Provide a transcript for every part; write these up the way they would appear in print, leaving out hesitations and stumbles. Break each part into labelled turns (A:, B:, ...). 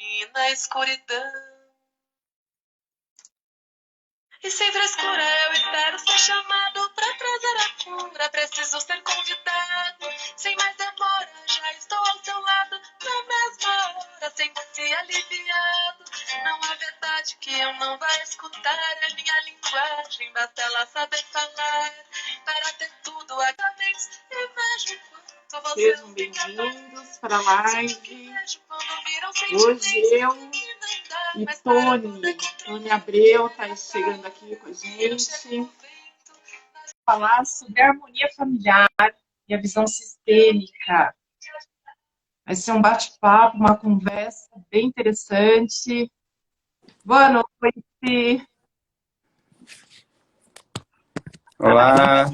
A: e na escuridão. E sem frescura eu espero ser chamado pra trazer a cura. Preciso ser convidado, sem mais demora. Já estou ao seu lado, na mesma hora. Sinta-se aliviado. Não há verdade que eu não vá escutar. É minha linguagem, basta ela saber falar. Para ter tudo a vez, e vejo quanto você. Sejam bem-vindos para a live. Hoje eu e Tony Abreu está chegando aqui com a gente. Falar sobre a harmonia familiar e a visão sistêmica. Vai ser um bate-papo, uma conversa bem interessante. Boa noite.
B: Olá.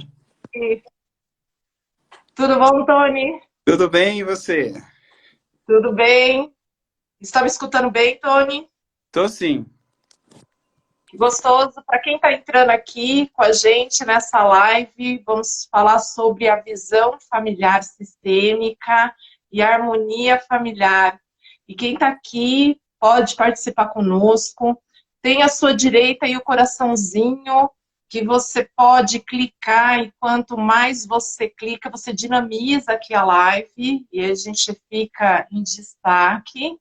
A: Tudo bom, Tony?
B: Tudo bem, e você?
A: Tudo bem. Está me escutando bem, Tony?
B: Tô sim.
A: Gostoso. Para quem está entrando aqui com a gente nessa live, vamos falar sobre a visão familiar sistêmica e a harmonia familiar. E quem está aqui pode participar conosco. Tem à sua direita aí o coraçãozinho que você pode clicar, e quanto mais você clica, você dinamiza aqui a live e a gente fica em destaque.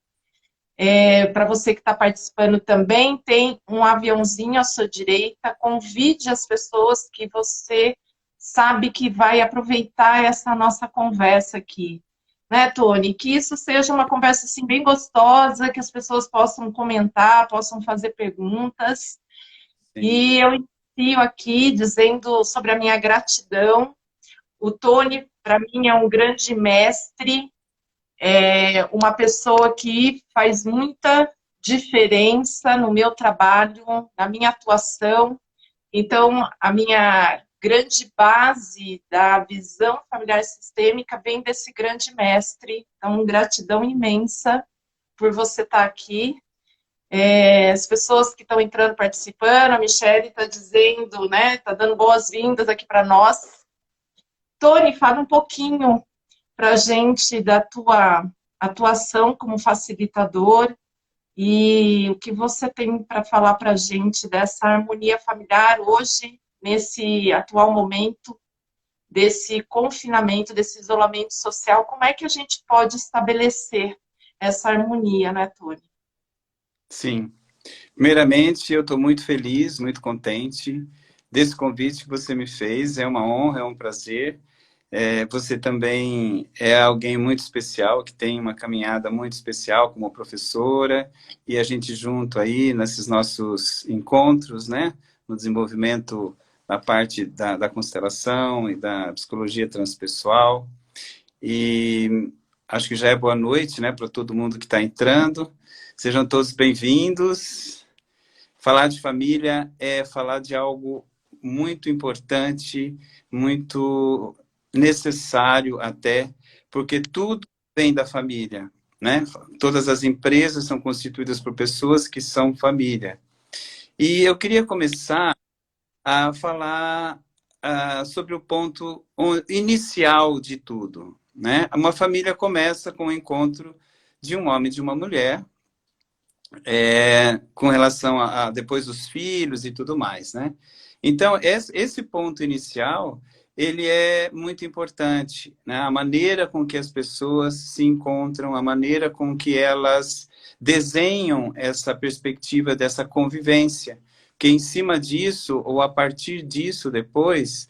A: Para você que está participando também, tem um aviãozinho à sua direita. Convide as pessoas que você sabe que vai aproveitar essa nossa conversa aqui. Né, Tony? Que isso seja uma conversa assim, bem gostosa, que as pessoas possam comentar, possam fazer perguntas. Sim. E eu inicio aqui dizendo sobre a minha gratidão. O Tony, para mim, é um grande mestre, uma pessoa que faz muita diferença no meu trabalho, na minha atuação. Então, a minha grande base da visão familiar sistêmica vem desse grande mestre. Então, gratidão imensa por você estar aqui. As pessoas que estão entrando, participando, a Michelle está dizendo, né, está dando boas-vindas aqui para nós. Tony, fala um pouquinho para a gente da tua atuação como facilitador e o que você tem para falar para a gente dessa harmonia familiar hoje, nesse atual momento, desse confinamento, desse isolamento social. Como é que a gente pode estabelecer essa harmonia, né, Tony?
B: Sim. Primeiramente, eu estou muito feliz, muito contente desse convite que você me fez. É uma honra, é um prazer. Você também é alguém muito especial, que tem uma caminhada muito especial como professora, e a gente junto aí nesses nossos encontros, né, no desenvolvimento da parte da constelação e da psicologia transpessoal. E acho que já é boa noite, né, para todo mundo que está entrando. Sejam todos bem-vindos. Falar de família é falar de algo muito importante, muito necessário até, porque tudo vem da família, né? Todas as empresas são constituídas por pessoas que são família. E eu queria começar a falar sobre o ponto inicial de tudo, né? Uma família começa com o encontro de um homem e de uma mulher, com relação a depois dos filhos e tudo mais, né? Então, esse ponto inicial, ele é muito importante, né? A maneira com que as pessoas se encontram, a maneira com que elas desenham essa perspectiva dessa convivência, que em cima disso, ou a partir disso depois,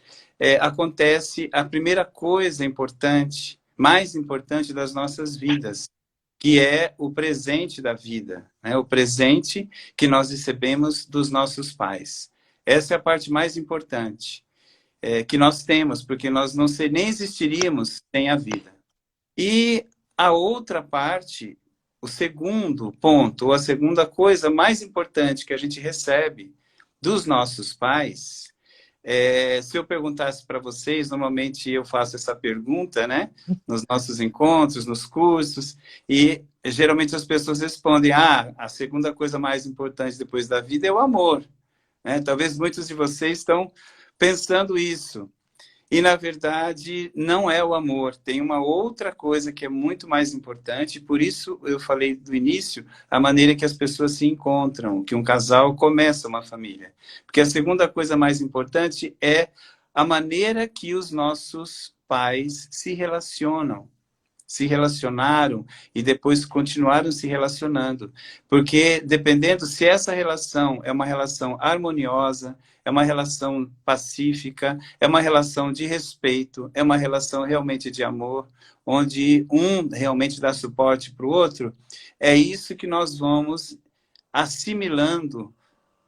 B: acontece a primeira coisa importante, mais importante das nossas vidas, que é o presente da vida, né? O presente que nós recebemos dos nossos pais. Essa é a parte mais importante que nós temos, porque nós não nem existiríamos sem a vida. E a outra parte, o segundo ponto, ou a segunda coisa mais importante que a gente recebe dos nossos pais, se eu perguntasse para vocês, normalmente eu faço essa pergunta, né, nos nossos encontros, nos cursos, e geralmente as pessoas respondem, a segunda coisa mais importante depois da vida é o amor, né? Talvez muitos de vocês estão pensando isso. E, na verdade, não é o amor. Tem uma outra coisa que é muito mais importante, por isso eu falei do início, a maneira que as pessoas se encontram, que um casal começa uma família. Porque a segunda coisa mais importante é a maneira que os nossos pais se relacionaram e depois continuaram se relacionando. Porque dependendo se essa relação é uma relação harmoniosa, é uma relação pacífica, é uma relação de respeito, é uma relação realmente de amor, onde um realmente dá suporte para o outro, é isso que nós vamos assimilando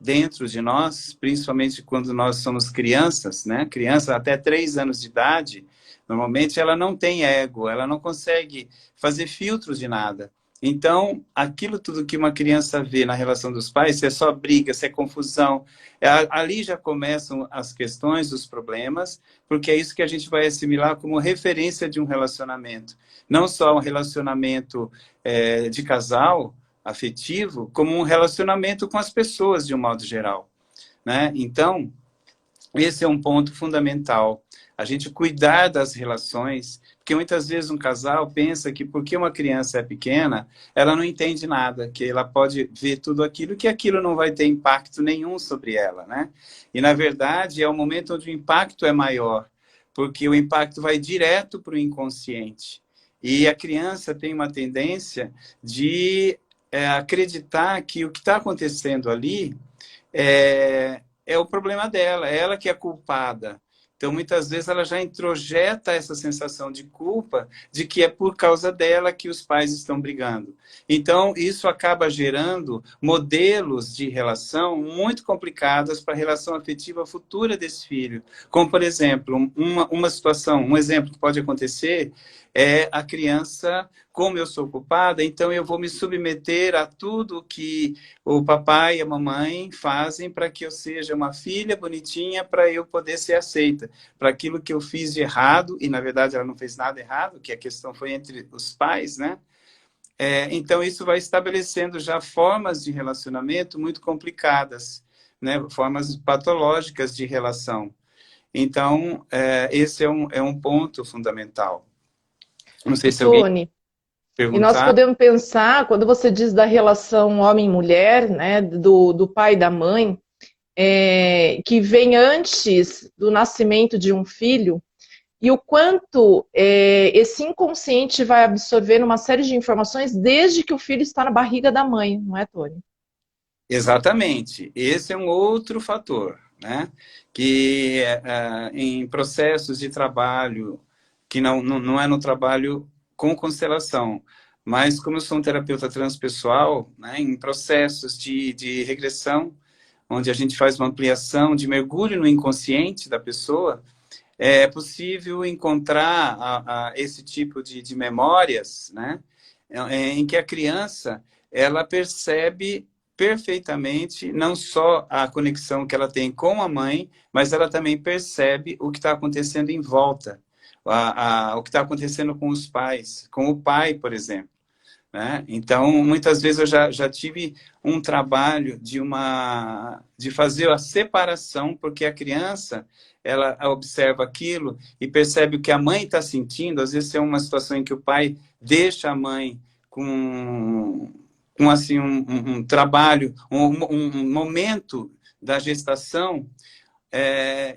B: dentro de nós, principalmente quando nós somos crianças, né? Criança até 3 anos de idade, normalmente ela não tem ego, ela não consegue fazer filtros de nada. Então, aquilo tudo que uma criança vê na relação dos pais, se é só briga, se é confusão, ali já começam as questões, os problemas, porque é isso que a gente vai assimilar como referência de um relacionamento. Não só um relacionamento de casal, afetivo, como um relacionamento com as pessoas, de um modo geral, né? Então, esse é um ponto fundamental. A gente cuidar das relações, porque muitas vezes um casal pensa que porque uma criança é pequena, ela não entende nada, que ela pode ver tudo aquilo, que aquilo não vai ter impacto nenhum sobre ela, né? E, na verdade, é o momento onde o impacto é maior, porque o impacto vai direto para o inconsciente. E a criança tem uma tendência de acreditar que o que está acontecendo ali é o problema dela, é ela que é culpada. Então, muitas vezes, ela já introjeta essa sensação de culpa de que é por causa dela que os pais estão brigando. Então, isso acaba gerando modelos de relação muito complicados para a relação afetiva futura desse filho. Como, por exemplo, uma situação, um exemplo que pode acontecer é a criança, como eu sou culpada, então eu vou me submeter a tudo que o papai e a mamãe fazem para que eu seja uma filha bonitinha, para eu poder ser aceita, para aquilo que eu fiz de errado, e na verdade ela não fez nada errado, que a questão foi entre os pais, né? Então isso vai estabelecendo já formas de relacionamento muito complicadas, né? Formas patológicas de relação. Então, esse é um ponto fundamental. Não sei
A: O
B: se alguém
A: Tony, e nós
B: perguntar.
A: podemos pensar, quando você diz da relação homem-mulher, né, do pai e da mãe, que vem antes do nascimento de um filho, e o quanto esse inconsciente vai absorvendo uma série de informações desde que o filho está na barriga da mãe, não é, Tony?
B: Exatamente. Esse é um outro fator, né? Que em processos de trabalho, que não é no trabalho com constelação, mas como eu sou um terapeuta transpessoal, né, em processos de regressão, onde a gente faz uma ampliação de mergulho no inconsciente da pessoa, é possível encontrar esse tipo de memórias, né, em que a criança ela percebe perfeitamente não só a conexão que ela tem com a mãe, mas ela também percebe o que está acontecendo em volta, o que está acontecendo com os pais, com o pai, por exemplo. Né? Então, muitas vezes eu já tive um trabalho de fazer a separação, porque a criança ela observa aquilo e percebe o que a mãe está sentindo. Às vezes é uma situação em que o pai deixa a mãe com assim, um trabalho, um momento da gestação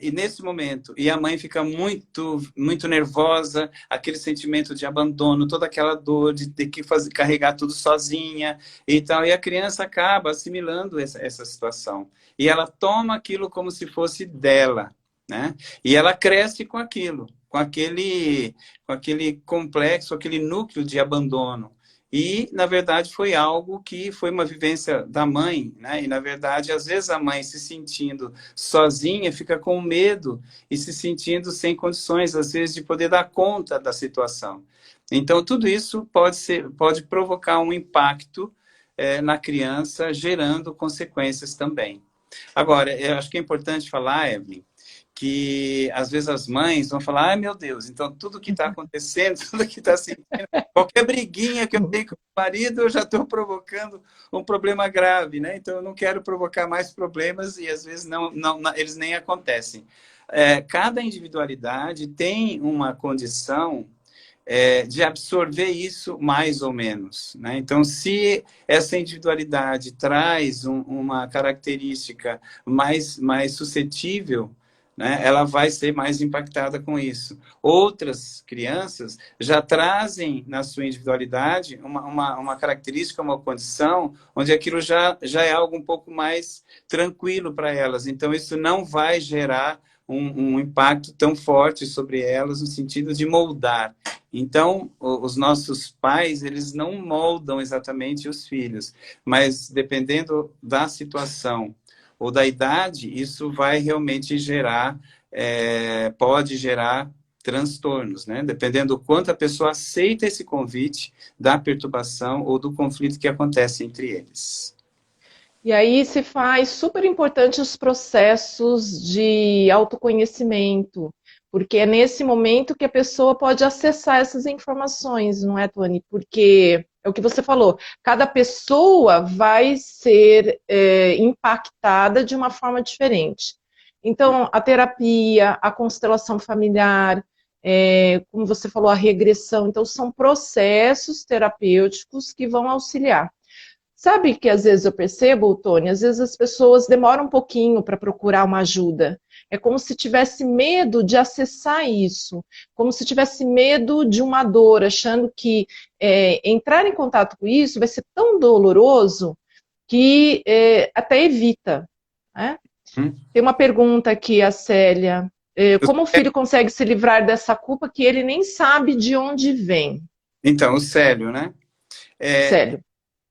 B: e nesse momento, e a mãe fica muito nervosa, aquele sentimento de abandono, toda aquela dor de ter que carregar tudo sozinha e tal, e a criança acaba assimilando essa situação. E ela toma aquilo como se fosse dela, né? E ela cresce com aquilo, com aquele complexo, aquele núcleo de abandono. E, na verdade, foi algo que foi uma vivência da mãe, né? E, na verdade, às vezes a mãe se sentindo sozinha, fica com medo e se sentindo sem condições, às vezes, de poder dar conta da situação. Então, tudo isso pode provocar um impacto na criança, gerando consequências também. Agora, eu acho que é importante falar, Evelyn, que às vezes as mães vão falar, ai meu Deus, então tudo que está acontecendo, tudo que está sentindo, qualquer briguinha que eu tenho com o marido, eu já estou provocando um problema grave, né? Então eu não quero provocar mais problemas e às vezes eles nem acontecem. cada individualidade tem uma condição de absorver isso mais ou menos, né? Então, se essa individualidade traz uma característica mais suscetível, né, ela vai ser mais impactada com isso. Outras crianças já trazem na sua individualidade uma característica, uma condição, onde aquilo já é algo um pouco mais tranquilo para elas. Então, isso não vai gerar um impacto tão forte sobre elas no sentido de moldar. Então, os nossos pais, eles não moldam exatamente os filhos, mas dependendo da situação ou da idade, isso vai realmente gerar, pode gerar transtornos, né? Dependendo do quanto a pessoa aceita esse convite da perturbação ou do conflito que acontece entre eles.
A: E aí se faz super importante os processos de autoconhecimento, porque é nesse momento que a pessoa pode acessar essas informações, não é, Tony? Porque é o que você falou, cada pessoa vai ser impactada de uma forma diferente. Então, a terapia, a constelação familiar, como você falou, a regressão, então são processos terapêuticos que vão auxiliar. Sabe que às vezes eu percebo, Tony, às vezes as pessoas demoram um pouquinho para procurar uma ajuda. É como se tivesse medo de acessar isso, como se tivesse medo de uma dor, achando que entrar em contato com isso vai ser tão doloroso que até evita. Né? Tem uma pergunta aqui, a Célia. Como o filho consegue se livrar dessa culpa que ele nem sabe de onde vem?
B: Então, o Célio, né?
A: Célio.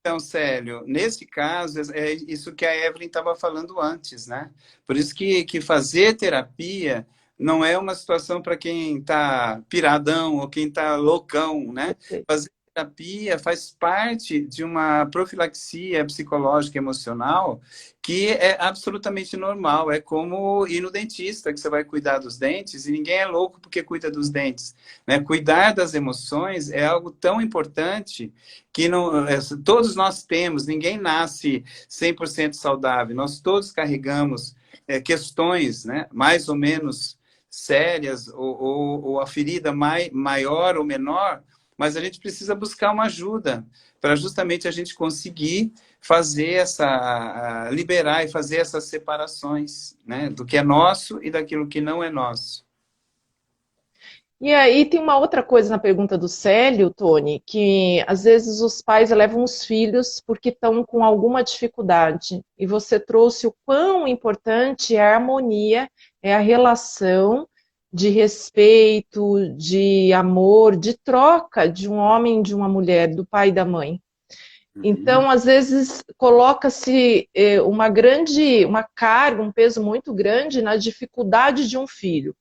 B: Então, Célio, nesse caso, é isso que a Evelyn estava falando antes, né? Por isso que fazer terapia não é uma situação para quem está piradão ou quem está loucão, né? Fazer terapia faz parte de uma profilaxia psicológica e emocional que é absolutamente normal. É como ir no dentista, que você vai cuidar dos dentes, e ninguém é louco porque cuida dos dentes, né? Cuidar das emoções é algo tão importante que não, todos nós temos, ninguém nasce 100% saudável, nós todos carregamos questões, né, mais ou menos sérias, ou a ferida maior ou menor, mas a gente precisa buscar uma ajuda para justamente a gente conseguir fazer liberar e fazer essas separações, né, do que é nosso e daquilo que não é nosso.
A: E aí tem uma outra coisa na pergunta do Célio, Tony, que às vezes os pais levam os filhos porque estão com alguma dificuldade. E você trouxe o quão importante é a harmonia, é a relação de respeito, de amor, de troca de um homem e de uma mulher, do pai e da mãe. Então, às vezes, coloca-se uma carga, um peso muito grande na dificuldade de um filho.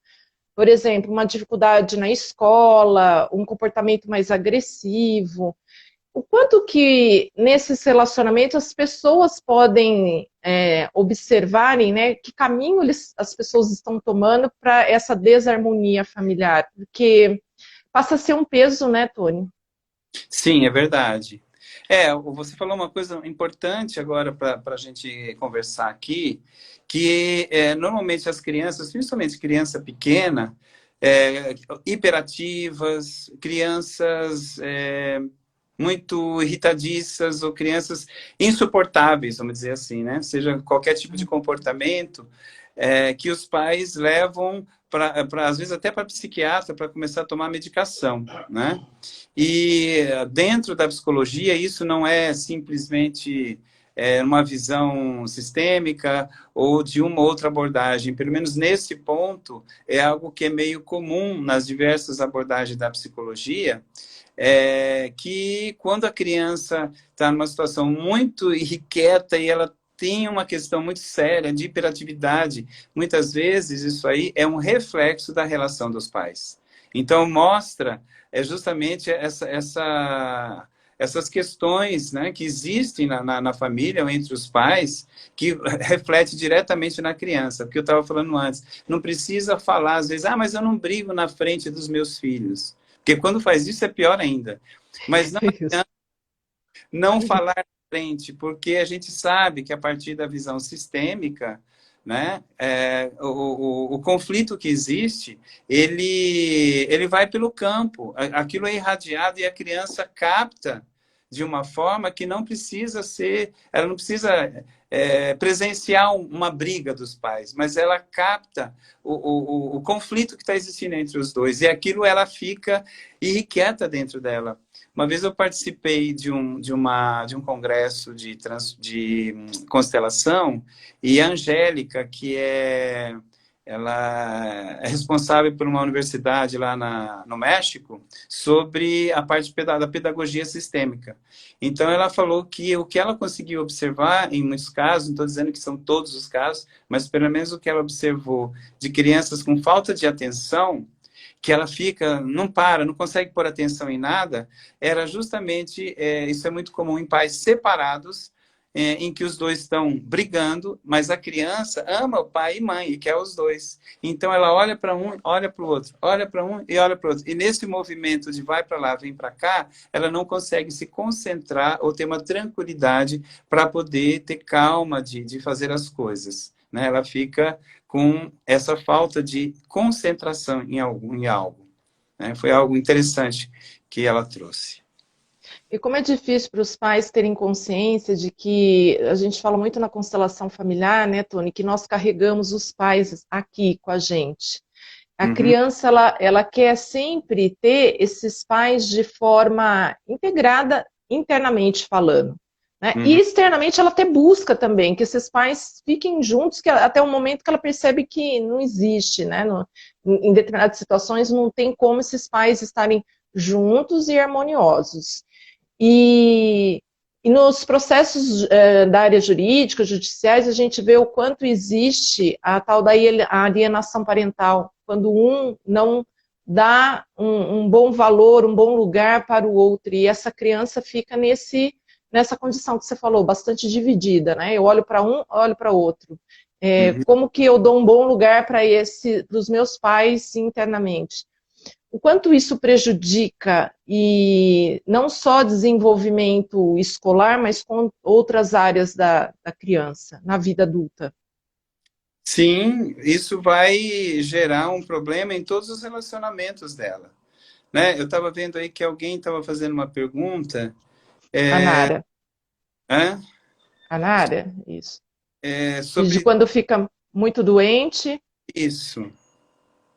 A: Por exemplo, uma dificuldade na escola, um comportamento mais agressivo. O quanto que nesses relacionamentos as pessoas podem observarem, né, que caminho as pessoas estão tomando para essa desarmonia familiar? Porque passa a ser um peso, né, Tony?
B: Sim, é verdade. Você falou uma coisa importante agora para a gente conversar aqui, que normalmente as crianças, principalmente criança pequena, hiperativas, crianças muito irritadiças ou crianças insuportáveis, vamos dizer assim, né? Seja qualquer tipo de comportamento que os pais levam às vezes até para psiquiatra para começar a tomar medicação, né? E dentro da psicologia isso não é simplesmente uma visão sistêmica ou de uma outra abordagem. Pelo menos nesse ponto é algo que é meio comum nas diversas abordagens da psicologia, que quando a criança está numa situação muito irrequieta e ela tem uma questão muito séria de hiperatividade, muitas vezes isso aí é um reflexo da relação dos pais. Então, mostra justamente essas questões, né, que existem na família ou entre os pais, que reflete diretamente na criança. Porque eu estava falando antes, não precisa falar, às vezes, mas eu não brigo na frente dos meus filhos. Porque quando faz isso é pior ainda. Mas não adianta não falar na frente, porque a gente sabe que a partir da visão sistêmica, né? O conflito que existe, ele vai pelo campo. Aquilo é irradiado e a criança capta de uma forma que não precisa ser, ela não precisa presenciar uma briga dos pais, mas ela capta o conflito que está existindo entre os dois, e aquilo ela fica irrequieta dentro dela. Uma vez eu participei de um congresso de constelação, e a Angélica, ela é responsável por uma universidade lá no México, sobre a parte da pedagogia sistêmica. Então, ela falou que o que ela conseguiu observar, em muitos casos, não estou dizendo que são todos os casos, mas pelo menos o que ela observou de crianças com falta de atenção, que ela fica, não para, não consegue pôr atenção em nada, era justamente, isso é muito comum em pais separados, em que os dois estão brigando, mas a criança ama o pai e mãe e quer os dois. Então ela olha para um, olha para o outro, olha para um e olha para o outro. E nesse movimento de vai para lá, vem para cá, ela não consegue se concentrar ou ter uma tranquilidade para poder ter calma de fazer as coisas, né? Ela fica com essa falta de concentração em algo, né? Foi algo interessante que ela trouxe.
A: E como é difícil para os pais terem consciência de que a gente fala muito na constelação familiar, né, Tony, que nós carregamos os pais aqui com a gente. A
B: Uhum,
A: criança, ela quer sempre ter esses pais de forma integrada, internamente falando, né? E
B: uhum.
A: externamente ela até busca também que esses pais fiquem juntos, até o momento que ela percebe que não existe, né? Em determinadas situações não tem como esses pais estarem juntos e harmoniosos. E, e nos processos da área jurídica, judiciais, a gente vê o quanto existe a tal da alienação parental, quando um não dá um bom valor, um bom lugar para o outro, e essa criança fica nessa condição que você falou, bastante dividida, né? Eu olho para um, olho para outro.
B: Uhum.
A: Como que eu dou um bom lugar para os meus pais internamente? O quanto isso prejudica e não só desenvolvimento escolar, mas com outras áreas da criança na vida adulta.
B: Sim, isso vai gerar um problema em todos os relacionamentos dela, né? Eu estava vendo aí que alguém estava fazendo uma pergunta,
A: A Nara,
B: hã?
A: a Nara, isso. De
B: Sobre
A: quando fica muito doente
B: isso.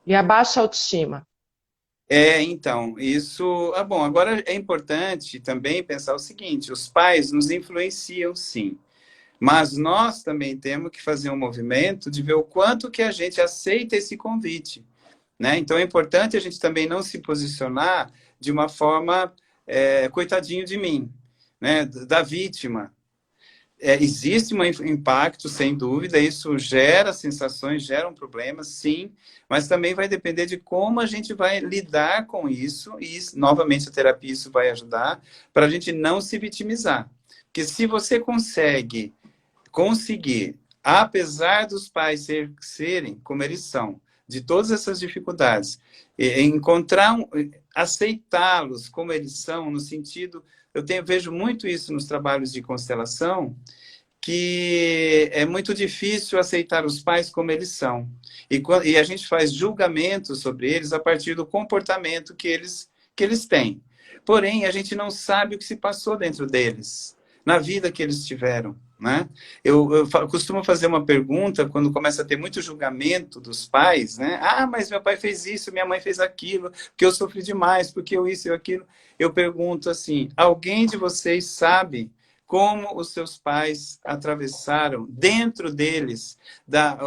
A: e a baixa autoestima.
B: Então, isso. Bom, agora é importante também pensar o seguinte: os pais nos influenciam, sim. Mas nós também temos que fazer um movimento de ver o quanto que a gente aceita esse convite, né? Então é importante a gente também não se posicionar de uma forma coitadinho de mim, né? Da vítima. Existe um impacto, sem dúvida, isso gera sensações, gera um problema, sim, mas também vai depender de como a gente vai lidar com isso, e novamente a terapia isso vai ajudar, para a gente não se vitimizar. Porque se você conseguir, apesar dos pais serem como eles são, de todas essas dificuldades, aceitá-los como eles são, no sentido, vejo muito isso nos trabalhos de constelação, que é muito difícil aceitar os pais como eles são. E a gente faz julgamentos sobre eles a partir do comportamento que eles têm. Porém, a gente não sabe o que se passou dentro deles, na vida que eles tiveram, né? Eu costumo fazer uma pergunta quando começa a ter muito julgamento dos pais, né? Ah, mas meu pai fez isso, minha mãe fez aquilo, porque eu sofri demais, porque eu isso e aquilo. Eu pergunto assim, alguém de vocês sabe como os seus pais atravessaram dentro deles,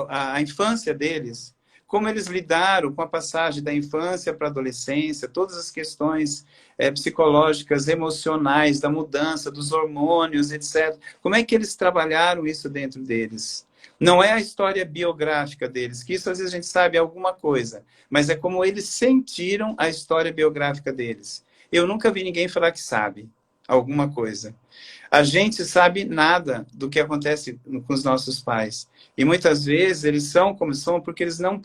B: a infância deles, como eles lidaram com a passagem da infância para a adolescência, todas as questões psicológicas, emocionais, da mudança, dos hormônios, etc. Como é que eles trabalharam isso dentro deles? Não é a história biográfica deles, que isso às vezes a gente sabe alguma coisa, mas é como eles sentiram a história biográfica deles. Eu nunca vi ninguém falar que sabe alguma coisa. A gente sabe nada do que acontece com os nossos pais. E muitas vezes eles são como são porque eles não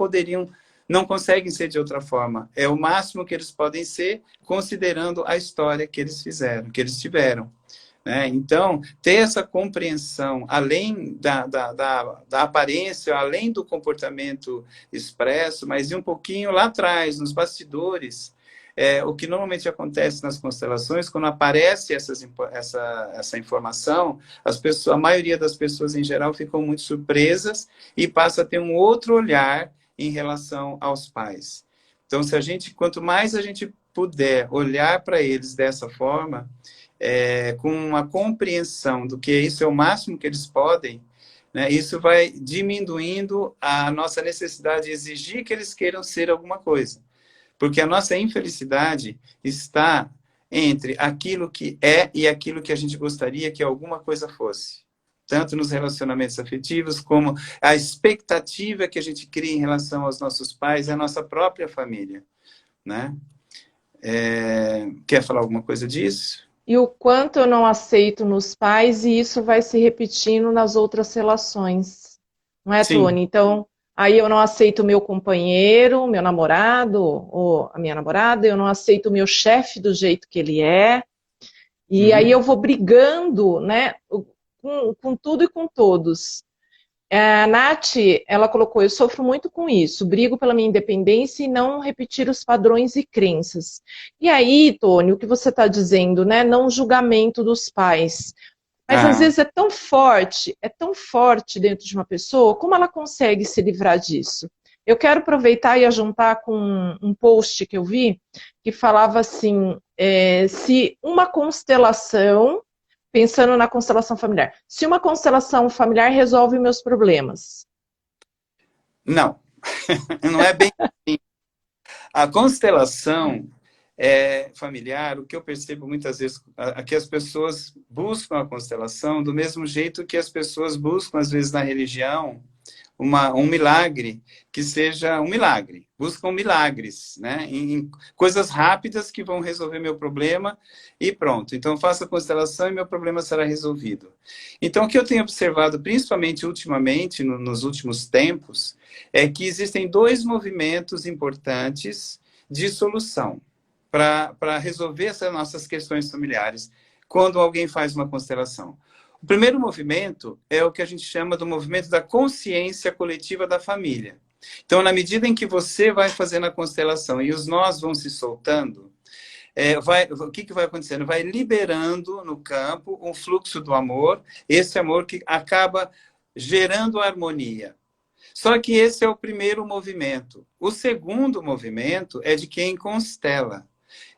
B: conseguem ser de outra forma. É o máximo que eles podem ser, considerando a história que eles fizeram, que eles tiveram. né? Então, ter essa compreensão, além da aparência, além do comportamento expresso, mas ir um pouquinho lá atrás, nos bastidores, o que normalmente acontece nas constelações, quando aparece essa informação, a maioria das pessoas, em geral, ficam muito surpresas e passa a ter um outro olhar em relação aos pais. Então, quanto mais a gente puder olhar para eles dessa forma, com uma compreensão do que isso é o máximo que eles podem, né, isso vai diminuindo a nossa necessidade de exigir que eles queiram ser alguma coisa. Porque a nossa infelicidade está entre aquilo que é e aquilo que a gente gostaria que alguma coisa fosse. Tanto nos relacionamentos afetivos, como a expectativa que a gente cria em relação aos nossos pais e à nossa própria família, né? Quer falar alguma coisa disso?
A: E o quanto eu não aceito nos pais, e isso vai se repetindo nas outras relações. Não é,
B: Sim.
A: Tony? Então, aí eu não aceito o meu companheiro, meu namorado, ou a minha namorada, eu não aceito o meu chefe do jeito que ele é. E aí eu vou brigando, né, com tudo e com todos. A Nath, ela colocou, eu sofro muito com isso, brigo pela minha independência e não repetir os padrões e crenças. E aí, Tony, o que você está dizendo, né? Não julgamento dos pais. Mas às vezes é tão forte dentro de uma pessoa, como ela consegue se livrar disso? Eu quero aproveitar e ajuntar com um post que eu vi, que falava assim, se uma constelação, pensando na constelação familiar, se uma constelação familiar resolve meus problemas.
B: Não, não é bem assim. A constelação familiar, o que eu percebo muitas vezes é que as pessoas buscam a constelação do mesmo jeito que as pessoas buscam, às vezes, na religião, um milagre que seja um milagre. Buscam milagres, né? Em coisas rápidas que vão resolver meu problema e pronto. Então, faça a constelação e meu problema será resolvido. Então, o que eu tenho observado, principalmente ultimamente, nos últimos tempos, é que existem dois movimentos importantes de solução para resolver essas nossas questões familiares quando alguém faz uma constelação. O primeiro movimento é o que a gente chama do movimento da consciência coletiva da família. Então, na medida em que você vai fazendo a constelação e os nós vão se soltando, o que vai acontecendo? Vai liberando no campo um fluxo do amor, esse amor que acaba gerando harmonia. Só que esse é o primeiro movimento. O segundo movimento é de quem constela.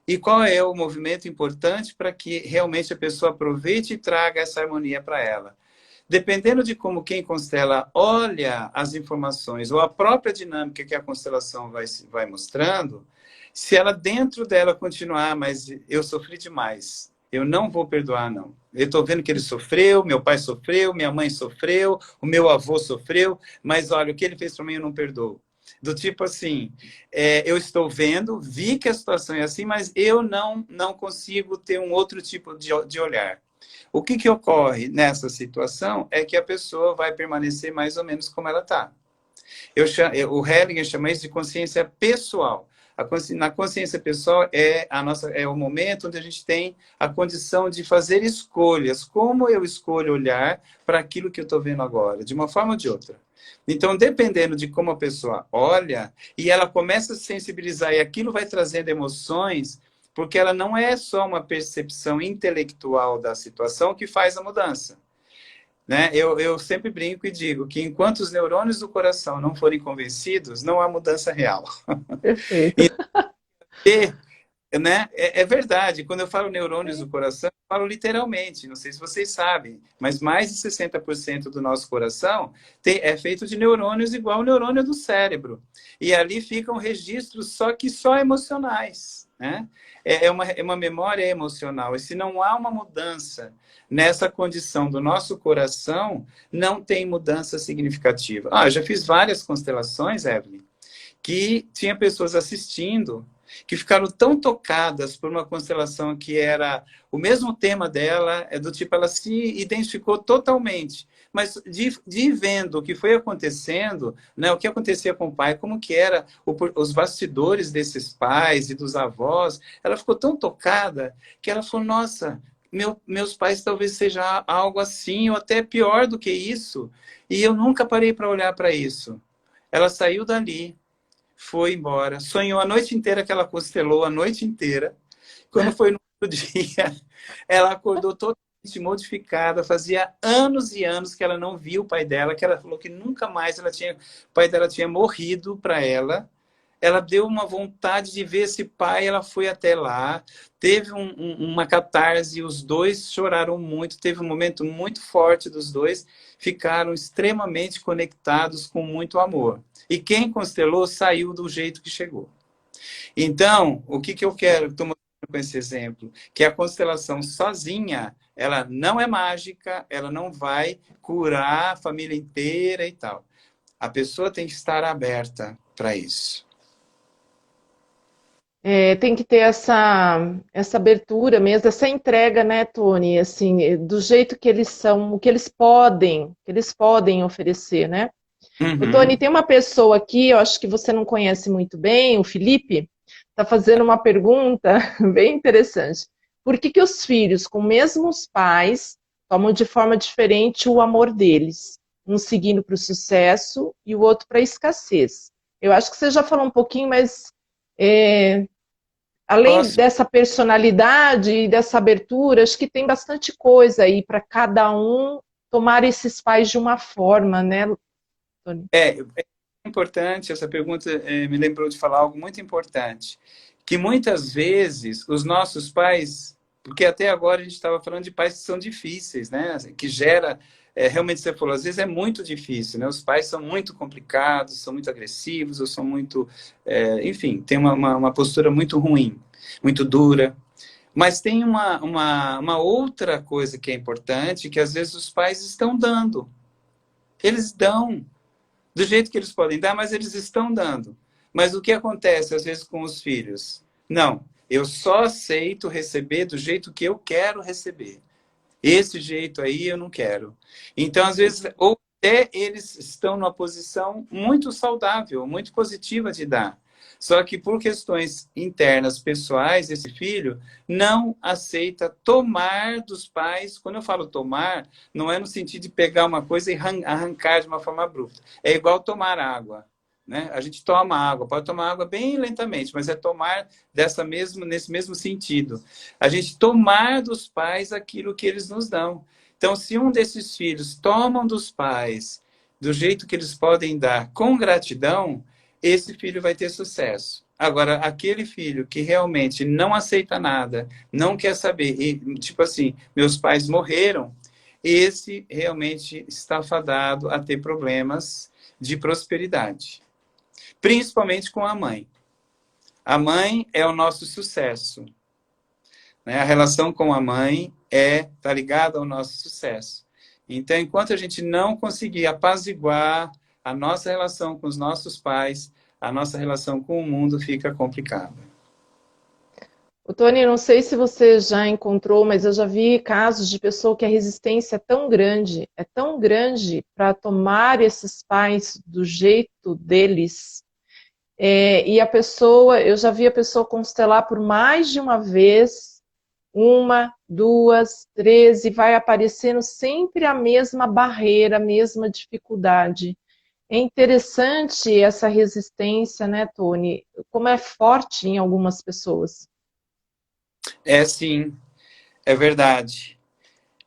B: E qual é o movimento importante para que realmente a pessoa aproveite e traga essa harmonia para ela? Dependendo de como quem constela olha as informações ou a própria dinâmica que a constelação vai mostrando, se ela dentro dela continuar, mas eu sofri demais, eu não vou perdoar, não. Eu estou vendo que ele sofreu, meu pai sofreu, minha mãe sofreu, o meu avô sofreu, mas olha, o que ele fez para mim eu não perdoo. Do tipo assim, eu estou vendo, vi que a situação é assim, mas eu não consigo ter um outro tipo de olhar. O que ocorre nessa situação é que a pessoa vai permanecer mais ou menos como ela está. O Hellinger chama isso de consciência pessoal. Na consciência pessoal é o momento onde a gente tem a condição de fazer escolhas. Como eu escolho olhar para aquilo que eu estou vendo agora, de uma forma ou de outra. Então, dependendo de como a pessoa olha, e ela começa a se sensibilizar, e aquilo vai trazendo emoções, porque ela não é só uma percepção intelectual da situação que faz a mudança. Né? Eu sempre brinco e digo que enquanto os neurônios do coração não forem convencidos, não há mudança real.
A: Perfeito.
B: Né? É verdade, quando eu falo neurônios do coração, eu falo literalmente, não sei se vocês sabem, mas mais de 60% do nosso coração é feito de neurônios igual ao neurônio do cérebro. E ali ficam registros só emocionais. Né? É uma memória emocional. E se não há uma mudança nessa condição do nosso coração, não tem mudança significativa. Eu já fiz várias constelações, Evelyn, que tinha pessoas assistindo que ficaram tão tocadas por uma constelação que era o mesmo tema dela, do tipo, ela se identificou totalmente. Mas de vendo o que foi acontecendo, né, o que acontecia com o pai, como que era os bastidores desses pais e dos avós, ela ficou tão tocada que ela falou, nossa, meus pais talvez seja algo assim, ou até pior do que isso, e eu nunca parei para olhar para isso. Ela saiu dali, foi embora, sonhou a noite inteira que ela constelou a noite inteira. Quando foi no outro dia, ela acordou totalmente modificada. Fazia anos e anos que ela não via o pai dela, que ela falou que nunca mais o pai dela tinha morrido para ela. Ela deu uma vontade de ver esse pai, ela foi até lá, teve uma catarse, os dois choraram muito, teve um momento muito forte dos dois, ficaram extremamente conectados com muito amor. E quem constelou saiu do jeito que chegou. Então, o que eu quero tomar com esse exemplo? Que a constelação sozinha, ela não é mágica, ela não vai curar a família inteira e tal. A pessoa tem que estar aberta para isso.
A: Tem que ter essa abertura mesmo, essa entrega, né, Tony? Assim, do jeito que eles são, o que eles podem oferecer, né? O Tony,
B: Uhum.
A: tem uma pessoa aqui, eu acho que você não conhece muito bem, o Felipe, está fazendo uma pergunta bem interessante. Por que que os filhos com mesmos pais tomam de forma diferente o amor deles? Um seguindo para o sucesso e o outro para a escassez. Eu acho que você já falou um pouquinho, mas é, além
B: Posso?
A: dessa personalidade e dessa abertura, acho que tem bastante coisa aí para cada um tomar esses pais de uma forma, né, Tony?
B: É importante, essa pergunta me lembrou de falar algo muito importante, que muitas vezes os nossos pais, porque até agora a gente estava falando de pais que são difíceis, né? Que gera, realmente você falou, às vezes é muito difícil, né? Os pais são muito complicados, são muito agressivos, ou são muito, enfim, tem uma postura muito ruim, muito dura. Mas tem uma outra coisa que é importante, que às vezes os pais estão dando. Eles dão do jeito que eles podem dar, mas eles estão dando. Mas o que acontece às vezes com os filhos? Não, eu só aceito receber do jeito que eu quero receber. Esse jeito aí eu não quero. Então, às vezes, ou até eles estão numa posição muito saudável, muito positiva de dar. Só que por questões internas, pessoais, esse filho não aceita tomar dos pais. Quando eu falo tomar, não é no sentido de pegar uma coisa e arrancar de uma forma abrupta. É igual tomar água. Né? A gente toma água, pode tomar água bem lentamente, mas é tomar nesse mesmo sentido. A gente tomar dos pais aquilo que eles nos dão. Então, se um desses filhos tomam dos pais do jeito que eles podem dar com gratidão, esse filho vai ter sucesso. Agora, aquele filho que realmente não aceita nada, não quer saber, e, tipo assim, meus pais morreram, esse realmente está fadado a ter problemas de prosperidade, principalmente com a mãe. A mãe é o nosso sucesso. Né? A relação com a mãe tá ligada ao nosso sucesso. Então, enquanto a gente não conseguir apaziguar a nossa relação com os nossos pais, a nossa relação com o mundo fica complicada.
A: O Tony, não sei se você já encontrou, mas eu já vi casos de pessoa que a resistência é tão grande para tomar esses pais do jeito deles. E a pessoa, eu já vi a pessoa constelar por mais de uma vez, uma, duas, três, e vai aparecendo sempre a mesma barreira, a mesma dificuldade. É interessante essa resistência, né, Tony? Como é forte em algumas pessoas.
B: É sim, é verdade.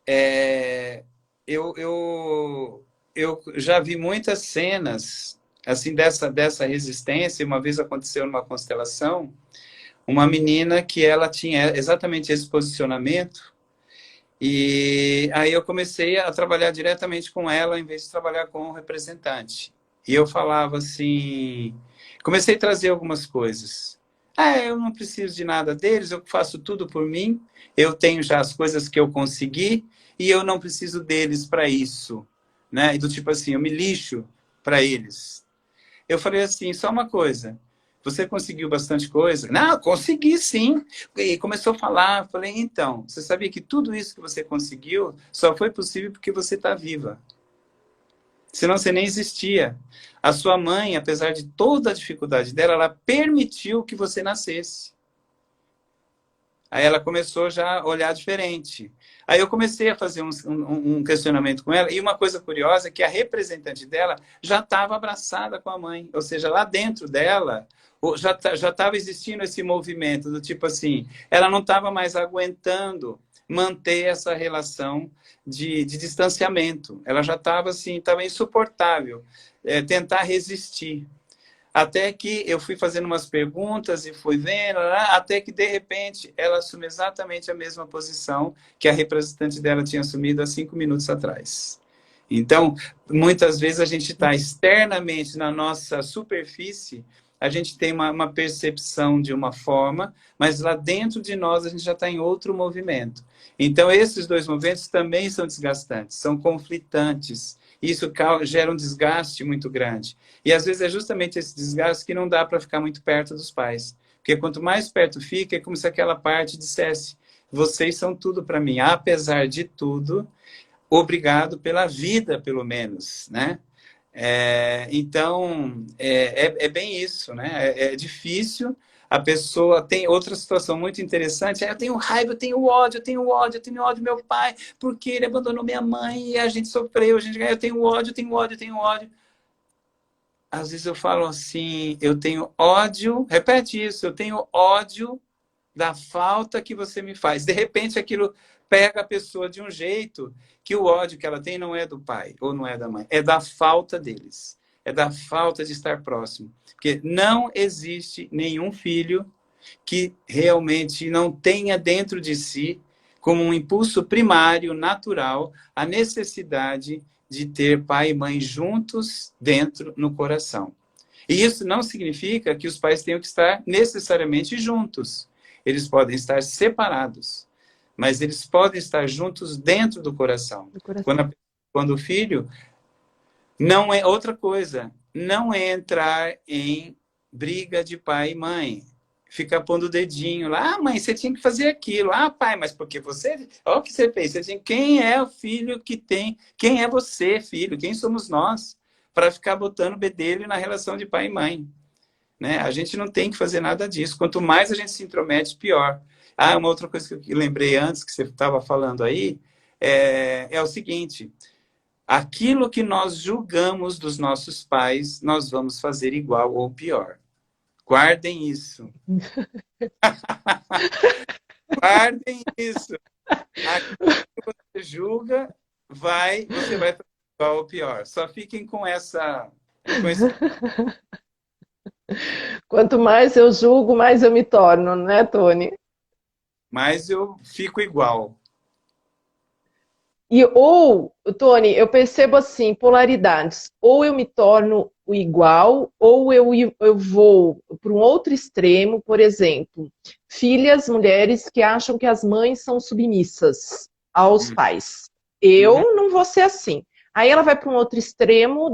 B: É, eu, eu, eu já vi muitas cenas assim dessa resistência. Uma vez aconteceu numa constelação, uma menina que ela tinha exatamente esse posicionamento. E aí eu comecei a trabalhar diretamente com ela, em vez de trabalhar com o representante. E eu falava assim, comecei a trazer algumas coisas. Eu não preciso de nada deles, eu faço tudo por mim, eu tenho já as coisas que eu consegui e eu não preciso deles para isso, né? E do tipo assim, eu me lixo para eles. Eu falei assim, só uma coisa. Você conseguiu bastante coisa? Não, consegui sim. E começou a falar. Falei, então, você sabia que tudo isso que você conseguiu só foi possível porque você está viva. Senão você nem existia. A sua mãe, apesar de toda a dificuldade dela, ela permitiu que você nascesse. Aí ela começou já a olhar diferente. Aí eu comecei a fazer um questionamento com ela, e uma coisa curiosa é que a representante dela já estava abraçada com a mãe, ou seja, lá dentro dela já estava existindo esse movimento do tipo assim, ela não estava mais aguentando manter essa relação de distanciamento. Ela já estava assim, estava insuportável, tentar resistir. Até que eu fui fazendo umas perguntas e fui vendo, até que, de repente, ela assume exatamente a mesma posição que a representante dela tinha assumido há 5 minutos atrás. Então, muitas vezes a gente está externamente na nossa superfície, a gente tem uma percepção de uma forma, mas lá dentro de nós a gente já está em outro movimento. Então, esses dois movimentos também são desgastantes, são conflitantes. Isso gera um desgaste muito grande. E às vezes é justamente esse desgaste que não dá para ficar muito perto dos pais. Porque quanto mais perto fica, é como se aquela parte dissesse: vocês são tudo para mim, apesar de tudo, obrigado pela vida, pelo menos, né? Então, é bem isso, né? É difícil. A pessoa tem outra situação muito interessante. Eu tenho raiva, eu tenho ódio, eu tenho ódio, eu tenho ódio do meu pai, porque ele abandonou minha mãe e a gente sofreu. Eu tenho ódio, eu tenho ódio, eu tenho ódio. Às vezes eu falo assim, eu tenho ódio, repete isso, eu tenho ódio da falta que você me faz. De repente aquilo pega a pessoa de um jeito que o ódio que ela tem não é do pai ou não é da mãe, é da falta deles. É da falta de estar próximo. Porque não existe nenhum filho que realmente não tenha dentro de si, como um impulso primário, natural, a necessidade de ter pai e mãe juntos dentro no coração. E isso não significa que os pais tenham que estar necessariamente juntos. Eles podem estar separados, mas eles podem estar juntos dentro do coração.
A: Do coração.
B: Quando o filho não é outra coisa, não é entrar em briga de pai e mãe. Ficar pondo o dedinho lá, mãe, você tinha que fazer aquilo. Pai, mas porque você... Olha o que você fez. Quem é o filho que tem... Quem é você, filho? Quem somos nós? Para ficar botando bedelho na relação de pai e mãe. Né? A gente não tem que fazer nada disso. Quanto mais a gente se intromete, pior. Uma outra coisa que eu lembrei antes, que você estava falando aí, é o seguinte: aquilo que nós julgamos dos nossos pais, nós vamos fazer igual ou pior. Guardem isso. Guardem isso. Aquilo que você julga, você vai fazer igual ou pior. Só fiquem com esse...
A: Quanto mais eu julgo, mais eu me torno, né, Tony?
B: Mas eu fico igual.
A: Tony, eu percebo assim, polaridades. Ou eu me torno o igual, ou eu vou para um outro extremo, por exemplo, filhas, mulheres que acham que as mães são submissas aos pais.
B: Uhum.
A: Eu não vou ser assim. Aí ela vai para um outro extremo,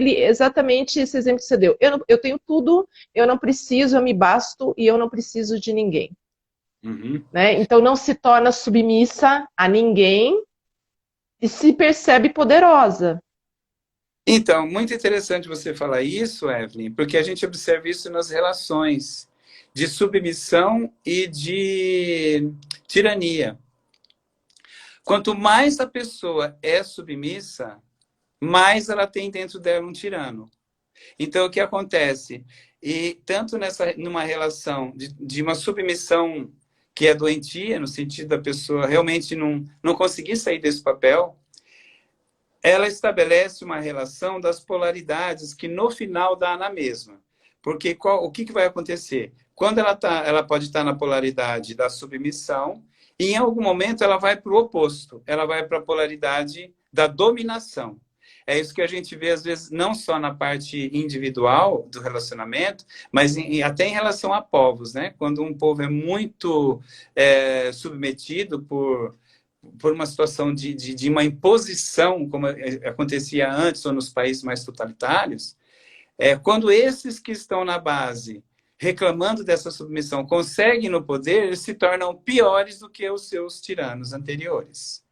A: exatamente esse exemplo que você deu. Eu tenho tudo, eu não preciso, eu me basto e eu não preciso de ninguém.
B: Uhum.
A: Né? Então não se torna submissa a ninguém, e se percebe poderosa.
B: Então, muito interessante você falar isso, Evelyn, porque a gente observa isso nas relações de submissão e de tirania. Quanto mais a pessoa é submissa, mais ela tem dentro dela um tirano. Então, o que acontece? E tanto numa relação de uma submissão que é doentia, no sentido da pessoa realmente não conseguir sair desse papel, ela estabelece uma relação das polaridades que no final dá na mesma. Porque o que vai acontecer? Quando ela pode estar na polaridade da submissão, e em algum momento ela vai para o oposto, ela vai para a polaridade da dominação. É isso que a gente vê, às vezes, não só na parte individual do relacionamento, mas até em relação a povos, né? Quando um povo é muito submetido por uma situação de uma imposição, como acontecia antes ou nos países mais totalitários, quando esses que estão na base reclamando dessa submissão conseguem no poder, eles se tornam piores do que os seus tiranos anteriores.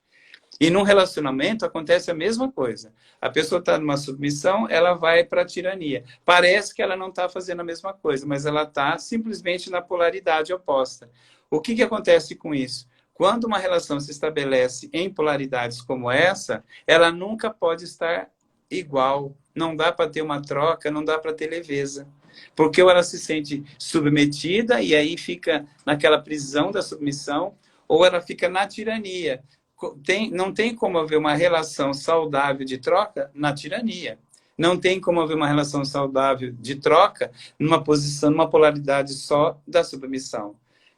B: E num relacionamento acontece a mesma coisa. A pessoa está numa submissão, ela vai para a tirania. Parece que ela não está fazendo a mesma coisa, mas ela está simplesmente na polaridade oposta. O que acontece com isso? Quando uma relação se estabelece em polaridades como essa, ela nunca pode estar igual. Não dá para ter uma troca, não dá para ter leveza. Porque ou ela se sente submetida e aí fica naquela prisão da submissão, ou ela fica na tirania. Não tem como haver uma relação saudável de troca na tirania. Não tem como haver uma relação saudável de troca numa posição, numa polaridade só da submissão.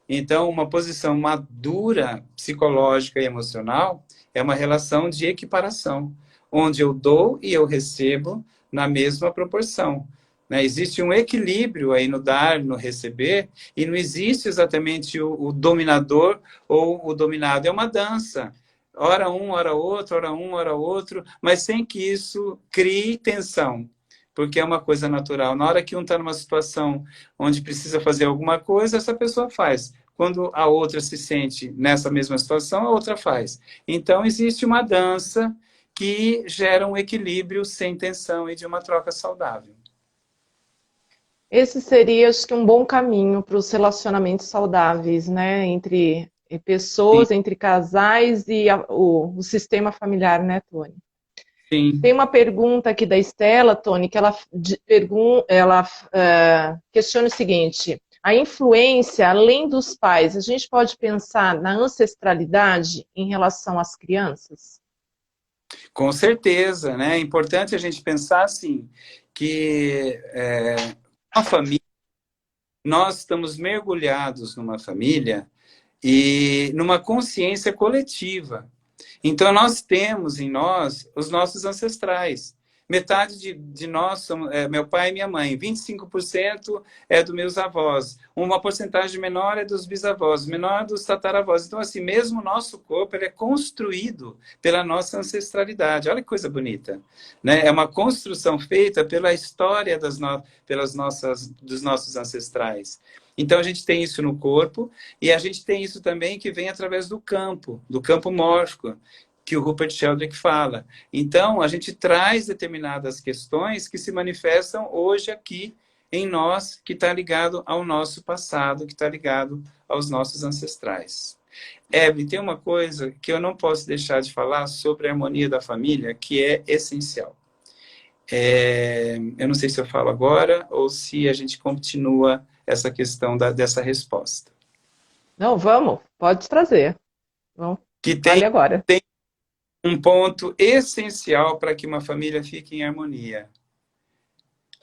B: Então, uma posição madura, psicológica e emocional, é uma relação de equiparação, onde eu dou e eu recebo na mesma proporção. Né? Existe um equilíbrio aí no dar, no receber, e não existe exatamente o dominador ou o dominado. É uma dança. Ora um, ora outro, ora um, ora outro, mas sem que isso crie tensão, porque é uma coisa natural. Na hora que um está numa situação onde precisa fazer alguma coisa, essa pessoa faz. Quando a outra se sente nessa mesma situação, a outra faz. Então, existe uma dança que gera um equilíbrio sem tensão e de uma troca saudável.
A: Esse seria, acho que, um bom caminho para os relacionamentos saudáveis, né? Entre
B: Sim,
A: pessoas, entre casais e o sistema familiar, né, Tony?
B: sim.
A: Tem uma pergunta aqui da Estela, Tony, que ela questiona o seguinte: a influência, além dos pais, a gente pode pensar na ancestralidade em relação às crianças?
B: Com certeza, né? É importante a gente pensar assim, que a família, nós estamos mergulhados numa família e numa consciência coletiva. Então, nós temos em nós os nossos ancestrais. Metade de nós somos meu pai e minha mãe, 25% é dos meus avós, uma porcentagem menor é dos bisavós, menor dos tataravós. Então, assim, mesmo o nosso corpo ele é construído pela nossa ancestralidade. Olha que coisa bonita. Né? É uma construção feita pela história dos nossos ancestrais. Então, a gente tem isso no corpo e a gente tem isso também que vem através do campo mórfico, que o Rupert Sheldrake fala. Então, a gente traz determinadas questões que se manifestam hoje aqui em nós, que está ligado ao nosso passado, que está ligado aos nossos ancestrais. Evelyn, tem uma coisa que eu não posso deixar de falar sobre a harmonia da família, que é essencial. Eu não sei se eu falo agora ou se a gente continua essa questão dessa resposta.
A: Não, vamos, pode trazer. Vamos,
B: Que
A: fale agora.
B: tem um ponto essencial para que uma família fique em harmonia.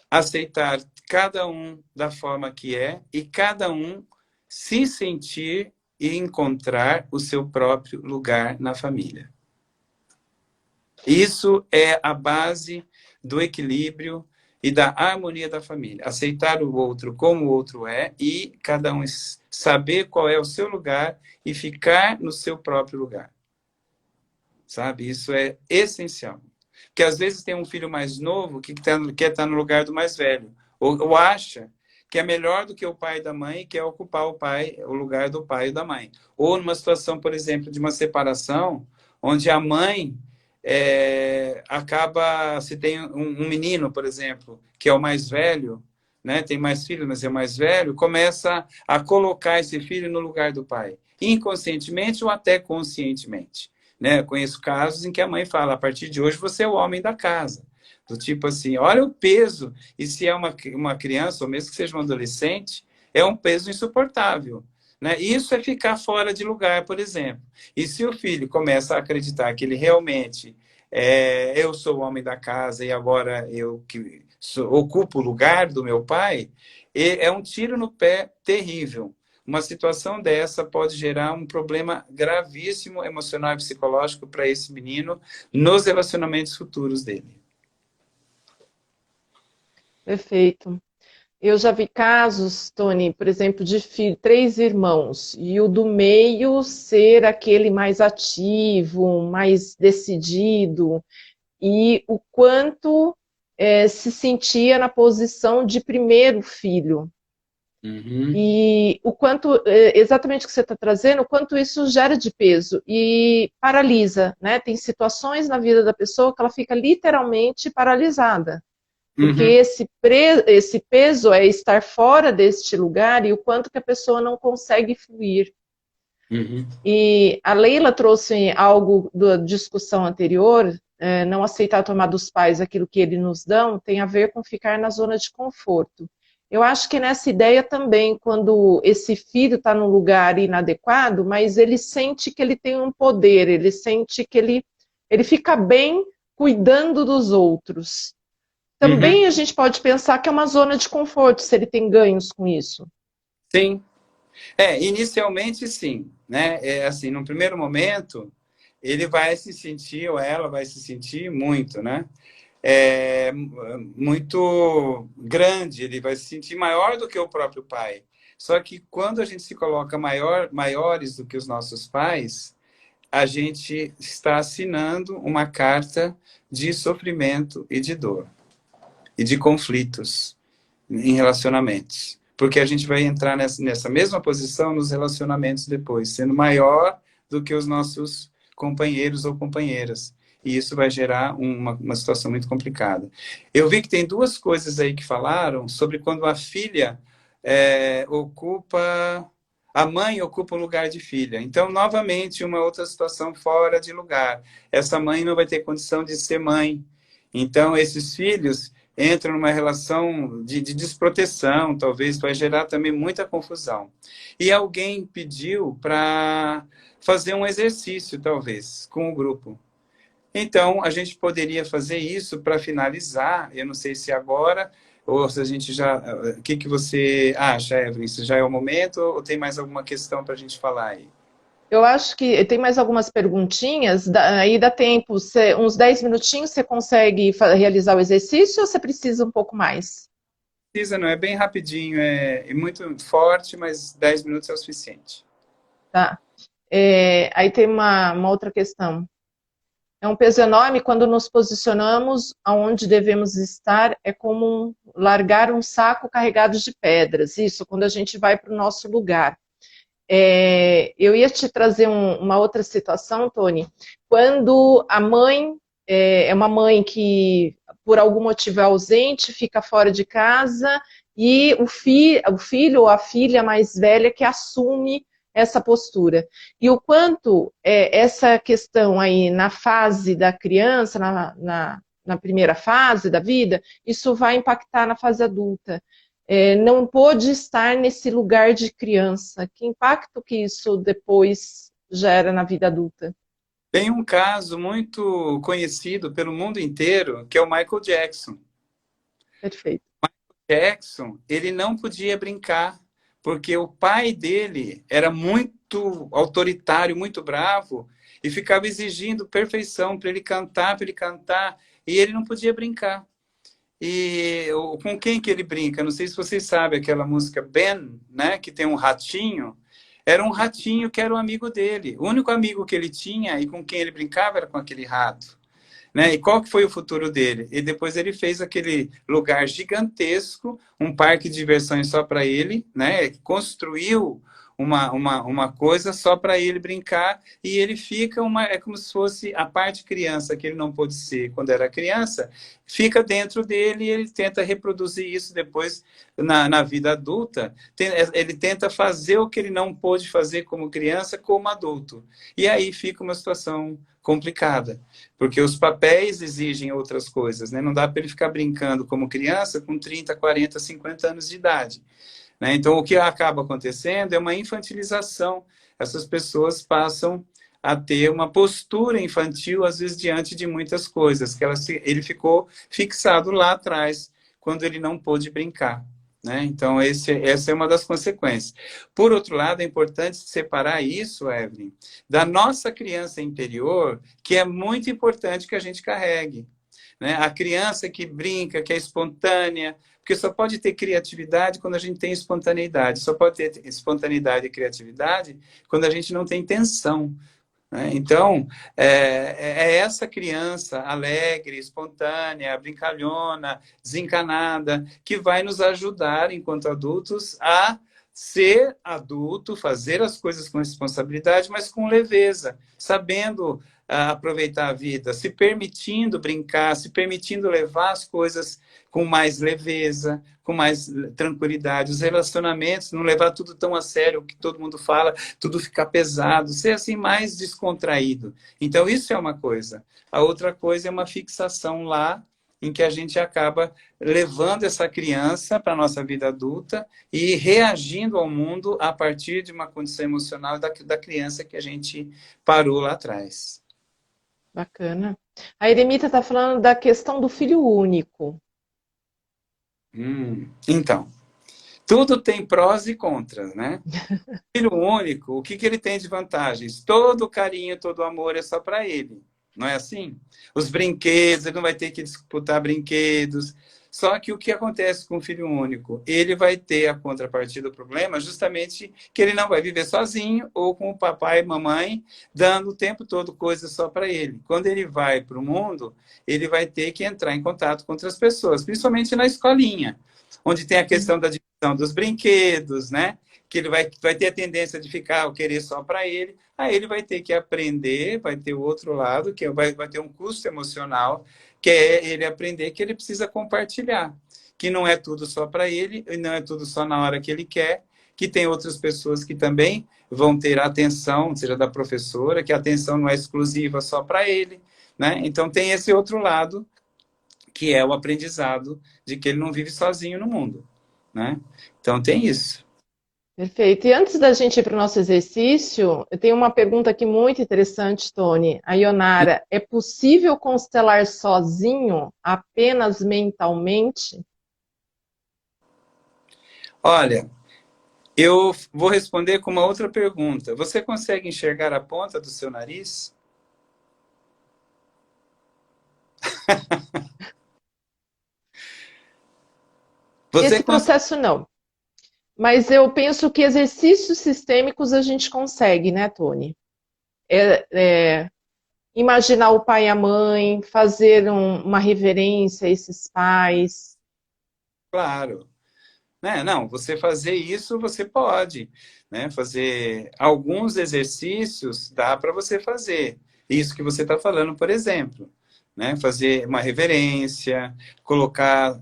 B: Aceitar cada um da forma que é e cada um se sentir e encontrar o seu próprio lugar na família. Isso é a base do equilíbrio e da harmonia da família. Aceitar o outro como o outro é e cada um saber qual é o seu lugar e ficar no seu próprio lugar. Sabe? Isso é essencial. Porque às vezes tem um filho mais novo que quer estar no lugar do mais velho. Ou acha que é melhor do que o pai e da mãe e quer ocupar o lugar do pai e da mãe. Ou numa situação, por exemplo, de uma separação, onde a mãe acaba, se tem um menino, por exemplo, que é o mais velho, né, tem mais filhos, mas é o mais velho, começa a colocar esse filho no lugar do pai, inconscientemente ou até conscientemente. Né? Eu conheço casos em que a mãe fala, a partir de hoje você é o homem da casa. Do tipo assim, olha o peso, e se é uma criança, ou mesmo que seja um adolescente, é um peso insuportável. Né? Isso é ficar fora de lugar, por exemplo. E se o filho começa a acreditar que ele realmente eu sou o homem da casa e agora eu que ocupo o lugar do meu pai, é um tiro no pé terrível. Uma situação dessa pode gerar um problema gravíssimo emocional e psicológico para esse menino nos relacionamentos futuros dele.
A: Perfeito. Eu já vi casos, Tony, por exemplo, de três irmãos, e o do meio ser aquele mais ativo, mais decidido, e o quanto se sentia na posição de primeiro filho.
B: Uhum.
A: E o quanto, exatamente o que você está trazendo, o quanto isso gera de peso e paralisa, né? Tem situações na vida da pessoa que ela fica literalmente paralisada. Porque
B: Uhum.
A: esse peso é estar fora deste lugar e o quanto que a pessoa não consegue fluir.
B: Uhum.
A: E a Leila trouxe algo da discussão anterior, não aceitar tomar dos pais aquilo que eles nos dão, tem a ver com ficar na zona de conforto. Eu acho que nessa ideia também, quando esse filho está num lugar inadequado, mas ele sente que ele tem um poder, ele sente que ele fica bem cuidando dos outros.
B: Uhum.
A: Também a gente pode pensar que é uma zona de conforto, se ele tem ganhos com isso.
B: Sim. Inicialmente sim, né? Assim, no primeiro momento, ele vai se sentir, ou ela vai se sentir muito, né? Muito grande, ele vai se sentir maior do que o próprio pai. Só que quando a gente se coloca maiores do que os nossos pais, a gente está assinando uma carta de sofrimento e de dor, e de conflitos em relacionamentos. Porque a gente vai entrar nessa mesma posição nos relacionamentos depois, sendo maior do que os nossos companheiros ou companheiras. E isso vai gerar uma situação muito complicada. Eu vi que tem duas coisas aí que falaram sobre quando a filha ocupa... A mãe ocupa o lugar de filha. Então, novamente, uma outra situação fora de lugar. Essa mãe não vai ter condição de ser mãe. Então, esses filhos entram numa relação de desproteção, talvez vai gerar também muita confusão. E alguém pediu para fazer um exercício, talvez, com o grupo. Então, a gente poderia fazer isso para finalizar, eu não sei se agora, ou se a gente já... O que, que você acha, Evelyn? Se já é o momento, ou tem mais alguma questão para a gente falar aí?
A: Eu acho que tem mais algumas perguntinhas, aí dá tempo, uns 10 minutinhos você consegue realizar o exercício ou você precisa um pouco mais?
B: Precisa, não é bem rapidinho, é muito forte, mas 10 minutos é o suficiente.
A: Tá. Aí tem uma outra questão. É um peso enorme quando nos posicionamos aonde devemos estar, é como largar um saco carregado de pedras. Isso, quando a gente vai para o nosso lugar. Eu ia te trazer uma outra situação, Tony, quando a mãe é uma mãe que, por algum motivo, é ausente, fica fora de casa, e o filho ou a filha mais velha que assume essa postura. E o quanto essa questão aí na fase da criança, na primeira fase da vida, isso vai impactar na fase adulta. Não pôde estar nesse lugar de criança. Que impacto que isso depois gera na vida adulta?
B: Tem um caso muito conhecido pelo mundo inteiro, que é o Michael Jackson.
A: Perfeito.
B: Jackson, ele não podia brincar, porque o pai dele era muito autoritário, muito bravo, e ficava exigindo perfeição para ele cantar, e ele não podia brincar. E com quem que ele brinca? Não sei se vocês sabem aquela música Ben, né, que tem um ratinho. Era um ratinho que era o amigo dele. O único amigo que ele tinha e com quem ele brincava era com aquele rato. Né? E qual que foi o futuro dele? E depois ele fez aquele lugar gigantesco, um parque de diversões só para ele, né? Construiu uma coisa só para ele brincar e ele fica é como se fosse a parte criança que ele não pôde ser quando era criança, fica dentro dele e ele tenta reproduzir isso depois na vida adulta. Ele tenta fazer o que ele não pôde fazer como criança como adulto. E aí fica uma situação complicada, porque os papéis exigem outras coisas, né? Não dá para ele ficar brincando como criança com 30, 40, 50 anos de idade. Né? Então, o que acaba acontecendo é uma infantilização. Essas pessoas passam a ter uma postura infantil, às vezes, diante de muitas coisas, que ele ficou fixado lá atrás, quando ele não pôde brincar. Né? Então, essa é uma das consequências. Por outro lado, é importante separar isso, Evelyn, da nossa criança interior, que é muito importante que a gente carregue. Né? A criança que brinca, que é espontânea, porque só pode ter criatividade quando a gente tem espontaneidade, só pode ter espontaneidade e criatividade quando a gente não tem tensão. Né? Então, é essa criança alegre, espontânea, brincalhona, desencanada, que vai nos ajudar, enquanto adultos, a ser adulto, fazer as coisas com responsabilidade, mas com leveza, sabendo a aproveitar a vida, se permitindo brincar, se permitindo levar as coisas com mais leveza, com mais tranquilidade. Os relacionamentos, não levar tudo tão a sério, o que todo mundo fala, tudo ficar pesado, ser assim mais descontraído. Então, isso é uma coisa. A outra coisa é uma fixação lá, em que a gente acaba levando essa criança para a nossa vida adulta e reagindo ao mundo a partir de uma condição emocional da criança que a gente parou lá atrás.
A: Bacana. A Eremita está falando da questão do filho único.
B: Então, tudo tem prós e contras, né? Filho único, o que ele tem de vantagens? Todo o carinho, todo o amor é só para ele. Não é assim? Os brinquedos, ele não vai ter que disputar brinquedos. Só que o que acontece com o filho único? Ele vai ter a contrapartida do problema justamente que ele não vai viver sozinho ou com o papai e mamãe dando o tempo todo coisas só para ele. Quando ele vai para o mundo, ele vai ter que entrar em contato com outras pessoas, principalmente na escolinha, onde tem a questão da divisão dos brinquedos, né? Que ele vai ter a tendência de ficar, ou querer só para ele, aí ele vai ter que aprender, vai ter o outro lado, que vai ter um custo emocional, que é ele aprender que ele precisa compartilhar, que não é tudo só para ele, e não é tudo só na hora que ele quer, que tem outras pessoas que também vão ter a atenção, seja da professora, que a atenção não é exclusiva só para ele, né? Então tem esse outro lado, que é o aprendizado de que ele não vive sozinho no mundo, né? Então tem isso.
A: Perfeito. E antes da gente ir para o nosso exercício, eu tenho uma pergunta aqui muito interessante, Tony. A Ionara, é possível constelar sozinho, apenas mentalmente?
B: Olha, eu vou responder com uma outra pergunta. Você consegue enxergar a ponta do seu nariz? Você
A: Esse
B: consegue?
A: processo não. Mas eu penso que exercícios sistêmicos a gente consegue, né, Tony? Imaginar o pai e a mãe, fazer uma reverência a esses pais.
B: Claro. Né? Não, você fazer isso, você pode, né? Fazer alguns exercícios, dá para você fazer. Isso que você está falando, por exemplo, né? Fazer uma reverência, colocar,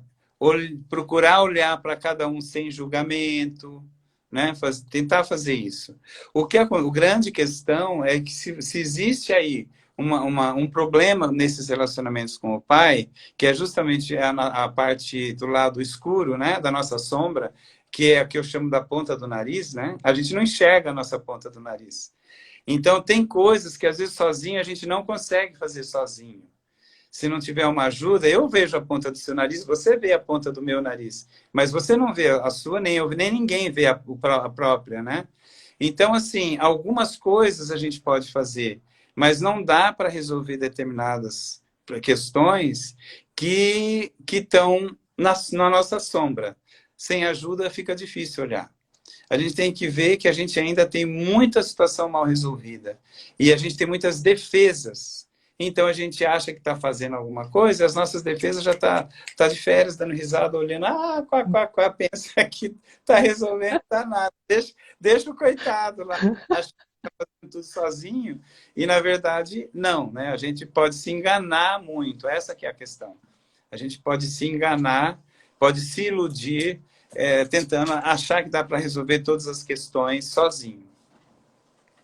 B: procurar olhar para cada um sem julgamento, né? Tentar fazer isso. O grande questão é que se existe aí um problema nesses relacionamentos com o pai, que é justamente a parte do lado escuro, né, da nossa sombra, que é a que eu chamo da ponta do nariz, né? A gente não enxerga a nossa ponta do nariz. Então, tem coisas que às vezes sozinho a gente não consegue fazer sozinho. Se não tiver uma ajuda, eu vejo a ponta do seu nariz, você vê a ponta do meu nariz, mas você não vê a sua, nem eu, nem ninguém vê a própria, né? Então, assim, algumas coisas a gente pode fazer, mas não dá para resolver determinadas questões que estão na nossa sombra. Sem ajuda fica difícil olhar. A gente tem que ver que a gente ainda tem muita situação mal resolvida e a gente tem muitas defesas. Então a gente acha que está fazendo alguma coisa, e as nossas defesas já tá de férias, dando risada, olhando, quá, pensa que está resolvendo, tá nada. Deixa o coitado lá, acha que está fazendo tudo sozinho, e na verdade, não, né? A gente pode se enganar muito, essa que é a questão. A gente pode se enganar, pode se iludir, tentando achar que dá para resolver todas as questões sozinho.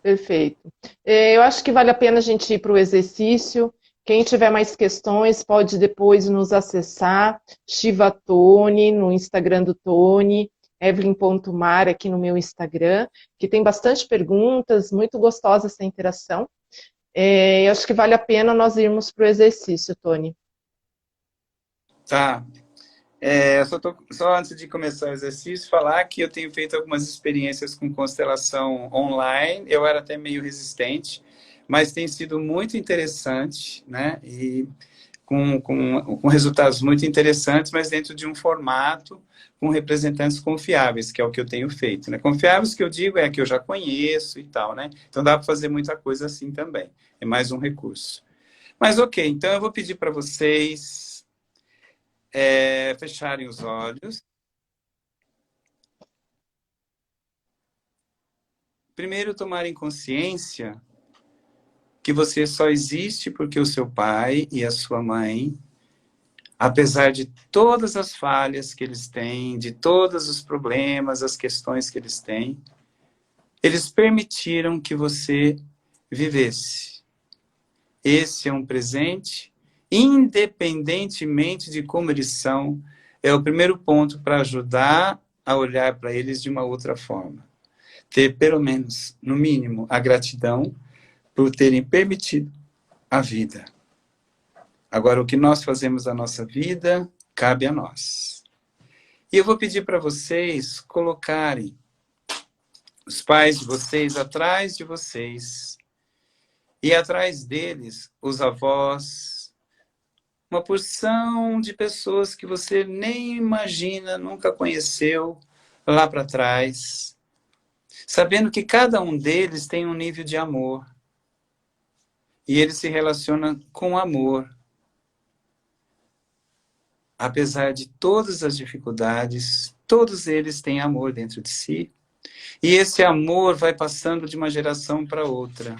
A: Perfeito. Eu acho que vale a pena a gente ir para o exercício. Quem tiver mais questões pode depois nos acessar. Shiva Tony no Instagram do Tony, Evelyn.mar aqui no meu Instagram, que tem bastante perguntas, muito gostosa essa interação. Eu acho que vale a pena nós irmos para o exercício, Tony.
B: Tá. Só antes de começar o exercício, falar que eu tenho feito algumas experiências com constelação online. Eu era até meio resistente, mas tem sido muito interessante, né? E com resultados muito interessantes, mas dentro de um formato com representantes confiáveis, que é o que eu tenho feito, né? Confiáveis que eu digo é que eu já conheço e tal, né? Então dá para fazer muita coisa assim também. É mais um recurso. Mas ok, então eu vou pedir para vocês fecharem os olhos. Primeiro, tomarem consciência que você só existe porque o seu pai e a sua mãe, apesar de todas as falhas que eles têm, de todos os problemas, as questões que eles têm, eles permitiram que você vivesse. Esse é um presente, independentemente de como eles são, é o primeiro ponto para ajudar a olhar para eles de uma outra forma. Ter, pelo menos, no mínimo, a gratidão por terem permitido a vida. Agora, o que nós fazemos da nossa vida, cabe a nós. E eu vou pedir para vocês colocarem os pais de vocês atrás de vocês, e atrás deles, os avós, uma porção de pessoas que você nem imagina, nunca conheceu lá para trás, sabendo que cada um deles tem um nível de amor, e ele se relaciona com amor. Apesar de todas as dificuldades, todos eles têm amor dentro de si. E esse amor vai passando de uma geração para outra.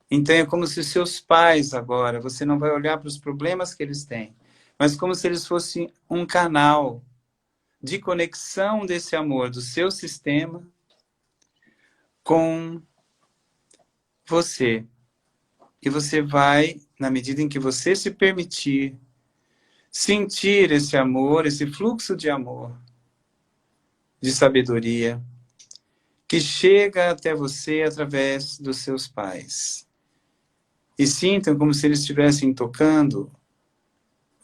B: Então é como se os seus pais agora, você não vai olhar para os problemas que eles têm, mas como se eles fossem um canal de conexão desse amor do seu sistema com você. E você vai, na medida em que você se permitir, sentir esse amor, esse fluxo de amor, de sabedoria, que chega até você através dos seus pais. E sintam como se eles estivessem tocando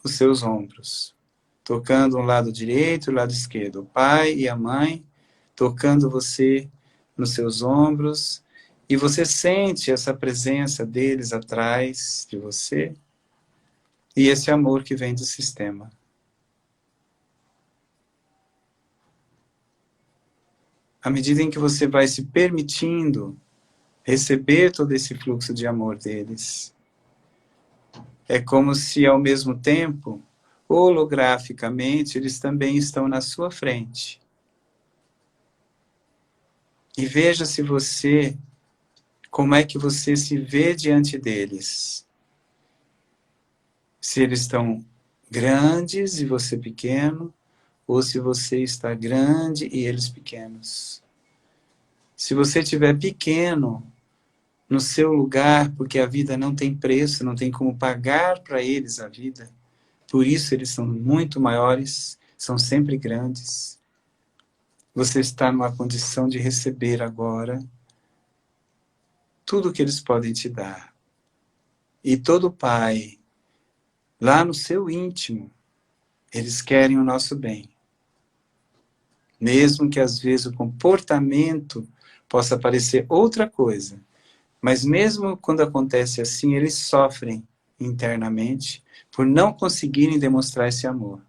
B: os seus ombros, tocando o lado direito e o lado esquerdo, o pai e a mãe tocando você nos seus ombros, e você sente essa presença deles atrás de você, e esse amor que vem do sistema. À medida em que você vai se permitindo receber todo esse fluxo de amor deles, é como se, ao mesmo tempo, holograficamente, eles também estão na sua frente. E veja se você, como é que você se vê diante deles. Se eles estão grandes e você pequeno, ou se você está grande e eles pequenos. Se você estiver pequeno no seu lugar, porque a vida não tem preço, não tem como pagar para eles a vida, por isso eles são muito maiores, são sempre grandes. Você está numa condição de receber agora tudo que eles podem te dar. E todo pai, lá no seu íntimo, eles querem o nosso bem. Mesmo que às vezes o comportamento possa parecer outra coisa, mas mesmo quando acontece assim, eles sofrem internamente por não conseguirem demonstrar esse amor.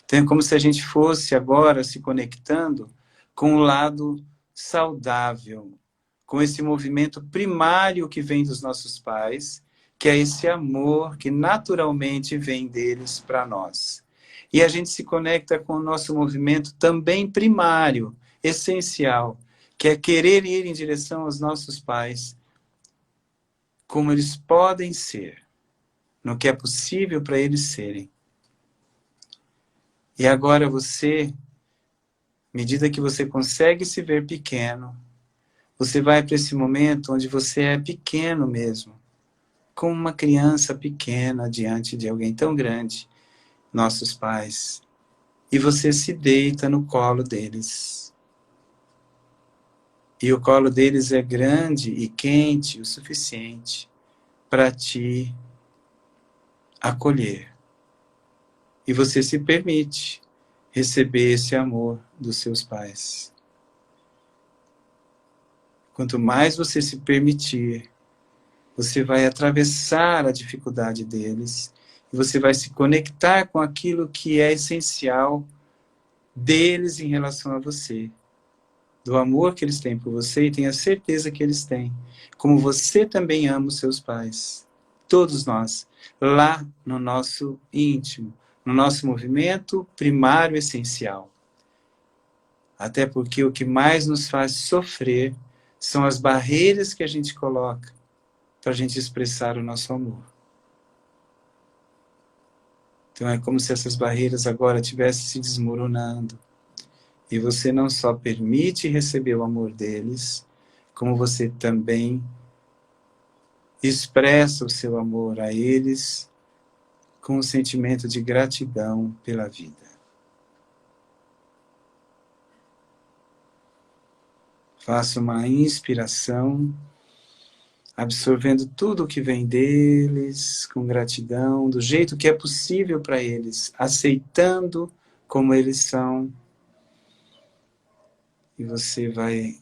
B: Então é como se a gente fosse agora se conectando com o lado saudável, com esse movimento primário que vem dos nossos pais, que é esse amor que naturalmente vem deles para nós. E a gente se conecta com o nosso movimento também primário, essencial, que é querer ir em direção aos nossos pais, como eles podem ser, no que é possível para eles serem. E agora você, à medida que você consegue se ver pequeno, você vai para esse momento onde você é pequeno mesmo, como uma criança pequena diante de alguém tão grande, nossos pais, e você se deita no colo deles. E o colo deles é grande e quente o suficiente para te acolher. E você se permite receber esse amor dos seus pais. Quanto mais você se permitir, você vai atravessar a dificuldade deles e você vai se conectar com aquilo que é essencial deles em relação a você. Do amor que eles têm por você, e tenha certeza que eles têm. Como você também ama os seus pais. Todos nós, lá no nosso íntimo, no nosso movimento primário essencial. Até porque o que mais nos faz sofrer são as barreiras que a gente coloca para a gente expressar o nosso amor. Então é como se essas barreiras agora estivessem se desmoronando. E você não só permite receber o amor deles, como você também expressa o seu amor a eles com um sentimento de gratidão pela vida. Faça uma inspiração, absorvendo tudo o que vem deles, com gratidão, do jeito que é possível para eles, aceitando como eles são. E você vai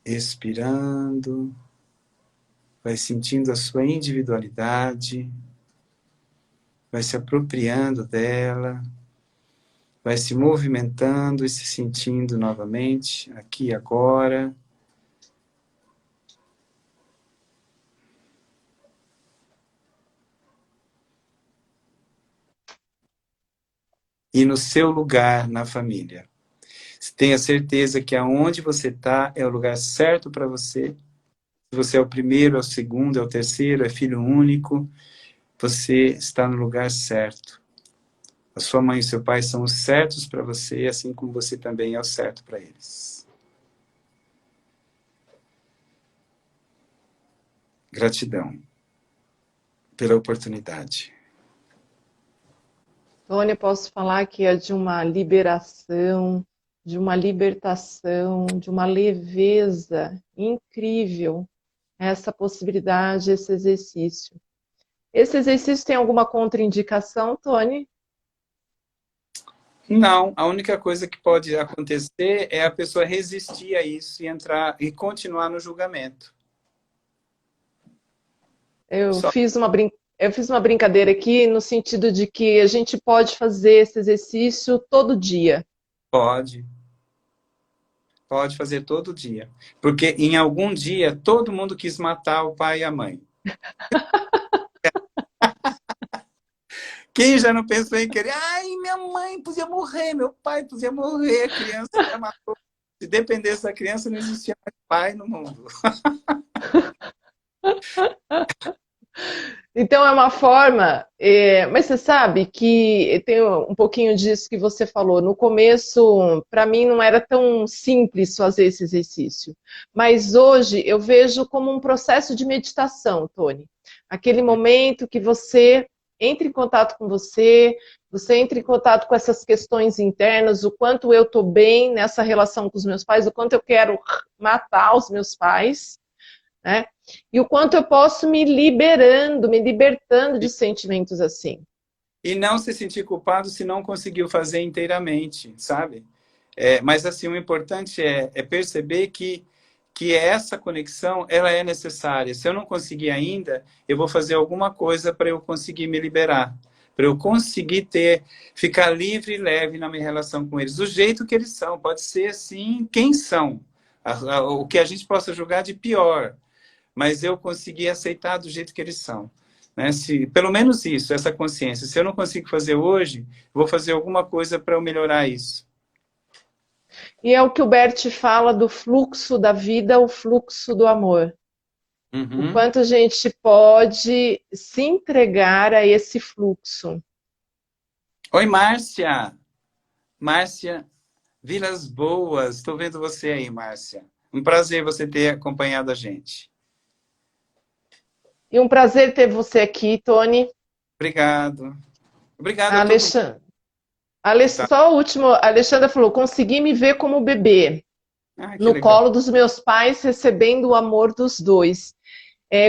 B: expirando, vai sentindo a sua individualidade, vai se apropriando dela, vai se movimentando e se sentindo novamente, aqui e agora. E no seu lugar na família. Tenha certeza que aonde você está é o lugar certo para você. Se você é o primeiro, é o segundo, é o terceiro, é filho único, você está no lugar certo. A sua mãe e seu pai são os certos para você, assim como você também é o certo para eles. Gratidão pela oportunidade.
A: Tony, eu posso falar que é de uma liberação, de uma libertação, de uma leveza incrível essa possibilidade, esse exercício. Esse exercício tem alguma contraindicação, Tony?
B: Não, a única coisa que pode acontecer é a pessoa resistir a isso e entrar e continuar no julgamento.
A: Eu
B: Só
A: fiz uma brincadeira aqui no sentido de que a gente pode fazer esse exercício todo dia.
B: pode. Pode fazer todo dia. Porque em algum dia todo mundo quis matar o pai e a mãe. Quem já não pensou em querer? Ai, minha mãe podia morrer, meu pai podia morrer, a criança já matou. Se dependesse da criança, não existia mais pai no mundo.
A: Então é uma forma, mas você sabe que tem um pouquinho disso que você falou. No começo, para mim, não era tão simples fazer esse exercício. Mas hoje eu vejo como um processo de meditação, Tony. Aquele momento que você entra em contato com você, você entra em contato com essas questões internas, o quanto eu estou bem nessa relação com os meus pais, o quanto eu quero matar os meus pais, né? E o quanto eu posso me liberando, me libertando de sentimentos assim.
B: E não se sentir culpado se não conseguiu fazer inteiramente, sabe? Mas assim, o importante é perceber que essa conexão ela é necessária. Se eu não conseguir ainda, eu vou fazer alguma coisa para eu conseguir me liberar, para eu conseguir ficar livre e leve na minha relação com eles, do jeito que eles são. Pode ser assim, quem são, o que a gente possa julgar de pior, mas eu consegui aceitar do jeito que eles são. Né? Pelo menos isso, essa consciência. Se eu não consigo fazer hoje, vou fazer alguma coisa para eu melhorar isso.
A: E é o que o Bert fala do fluxo da vida, o fluxo do amor. O
B: Uhum.
A: quanto a gente pode se entregar a esse fluxo.
B: Oi, Márcia! Márcia Vilas Boas, estou vendo você aí, Márcia. Um prazer você ter acompanhado a gente.
A: E um prazer ter você aqui, Tony.
B: Obrigado. Obrigado a todo mundo
A: Alexandre,
B: que está.
A: só o último, a Alexandra falou, consegui me ver como bebê,
B: Ah, que
A: no
B: legal.
A: colo dos meus pais, recebendo o amor dos dois.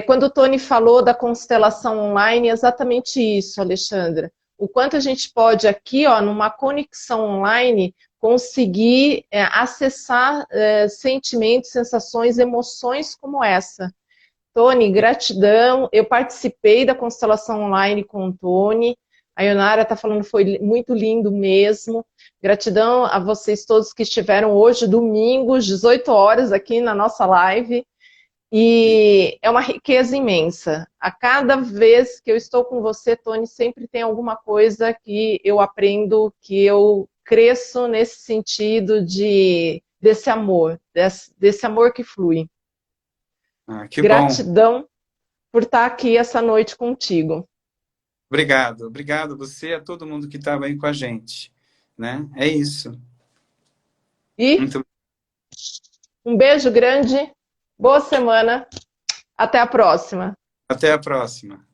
A: Quando o Tony falou da constelação online, é exatamente isso, Alexandra. O quanto a gente pode aqui, ó, numa conexão online, conseguir acessar sentimentos, sensações, emoções como essa. Tony, gratidão. Eu participei da constelação online com o Tony. A Ionara está falando que foi muito lindo mesmo. Gratidão a vocês todos que estiveram hoje, domingo, às 18 horas, aqui na nossa live. E é uma riqueza imensa. A cada vez que eu estou com você, Tony, sempre tem alguma coisa que eu aprendo, que eu cresço nesse sentido desse amor, desse amor que flui.
B: Ah, que bom.
A: Gratidão por estar aqui essa noite contigo.
B: Obrigado. Obrigado a você e a todo mundo que estava aí com a gente, né? É isso.
A: E
B: Muito
A: um beijo grande, boa semana, até a próxima.
B: Até a próxima.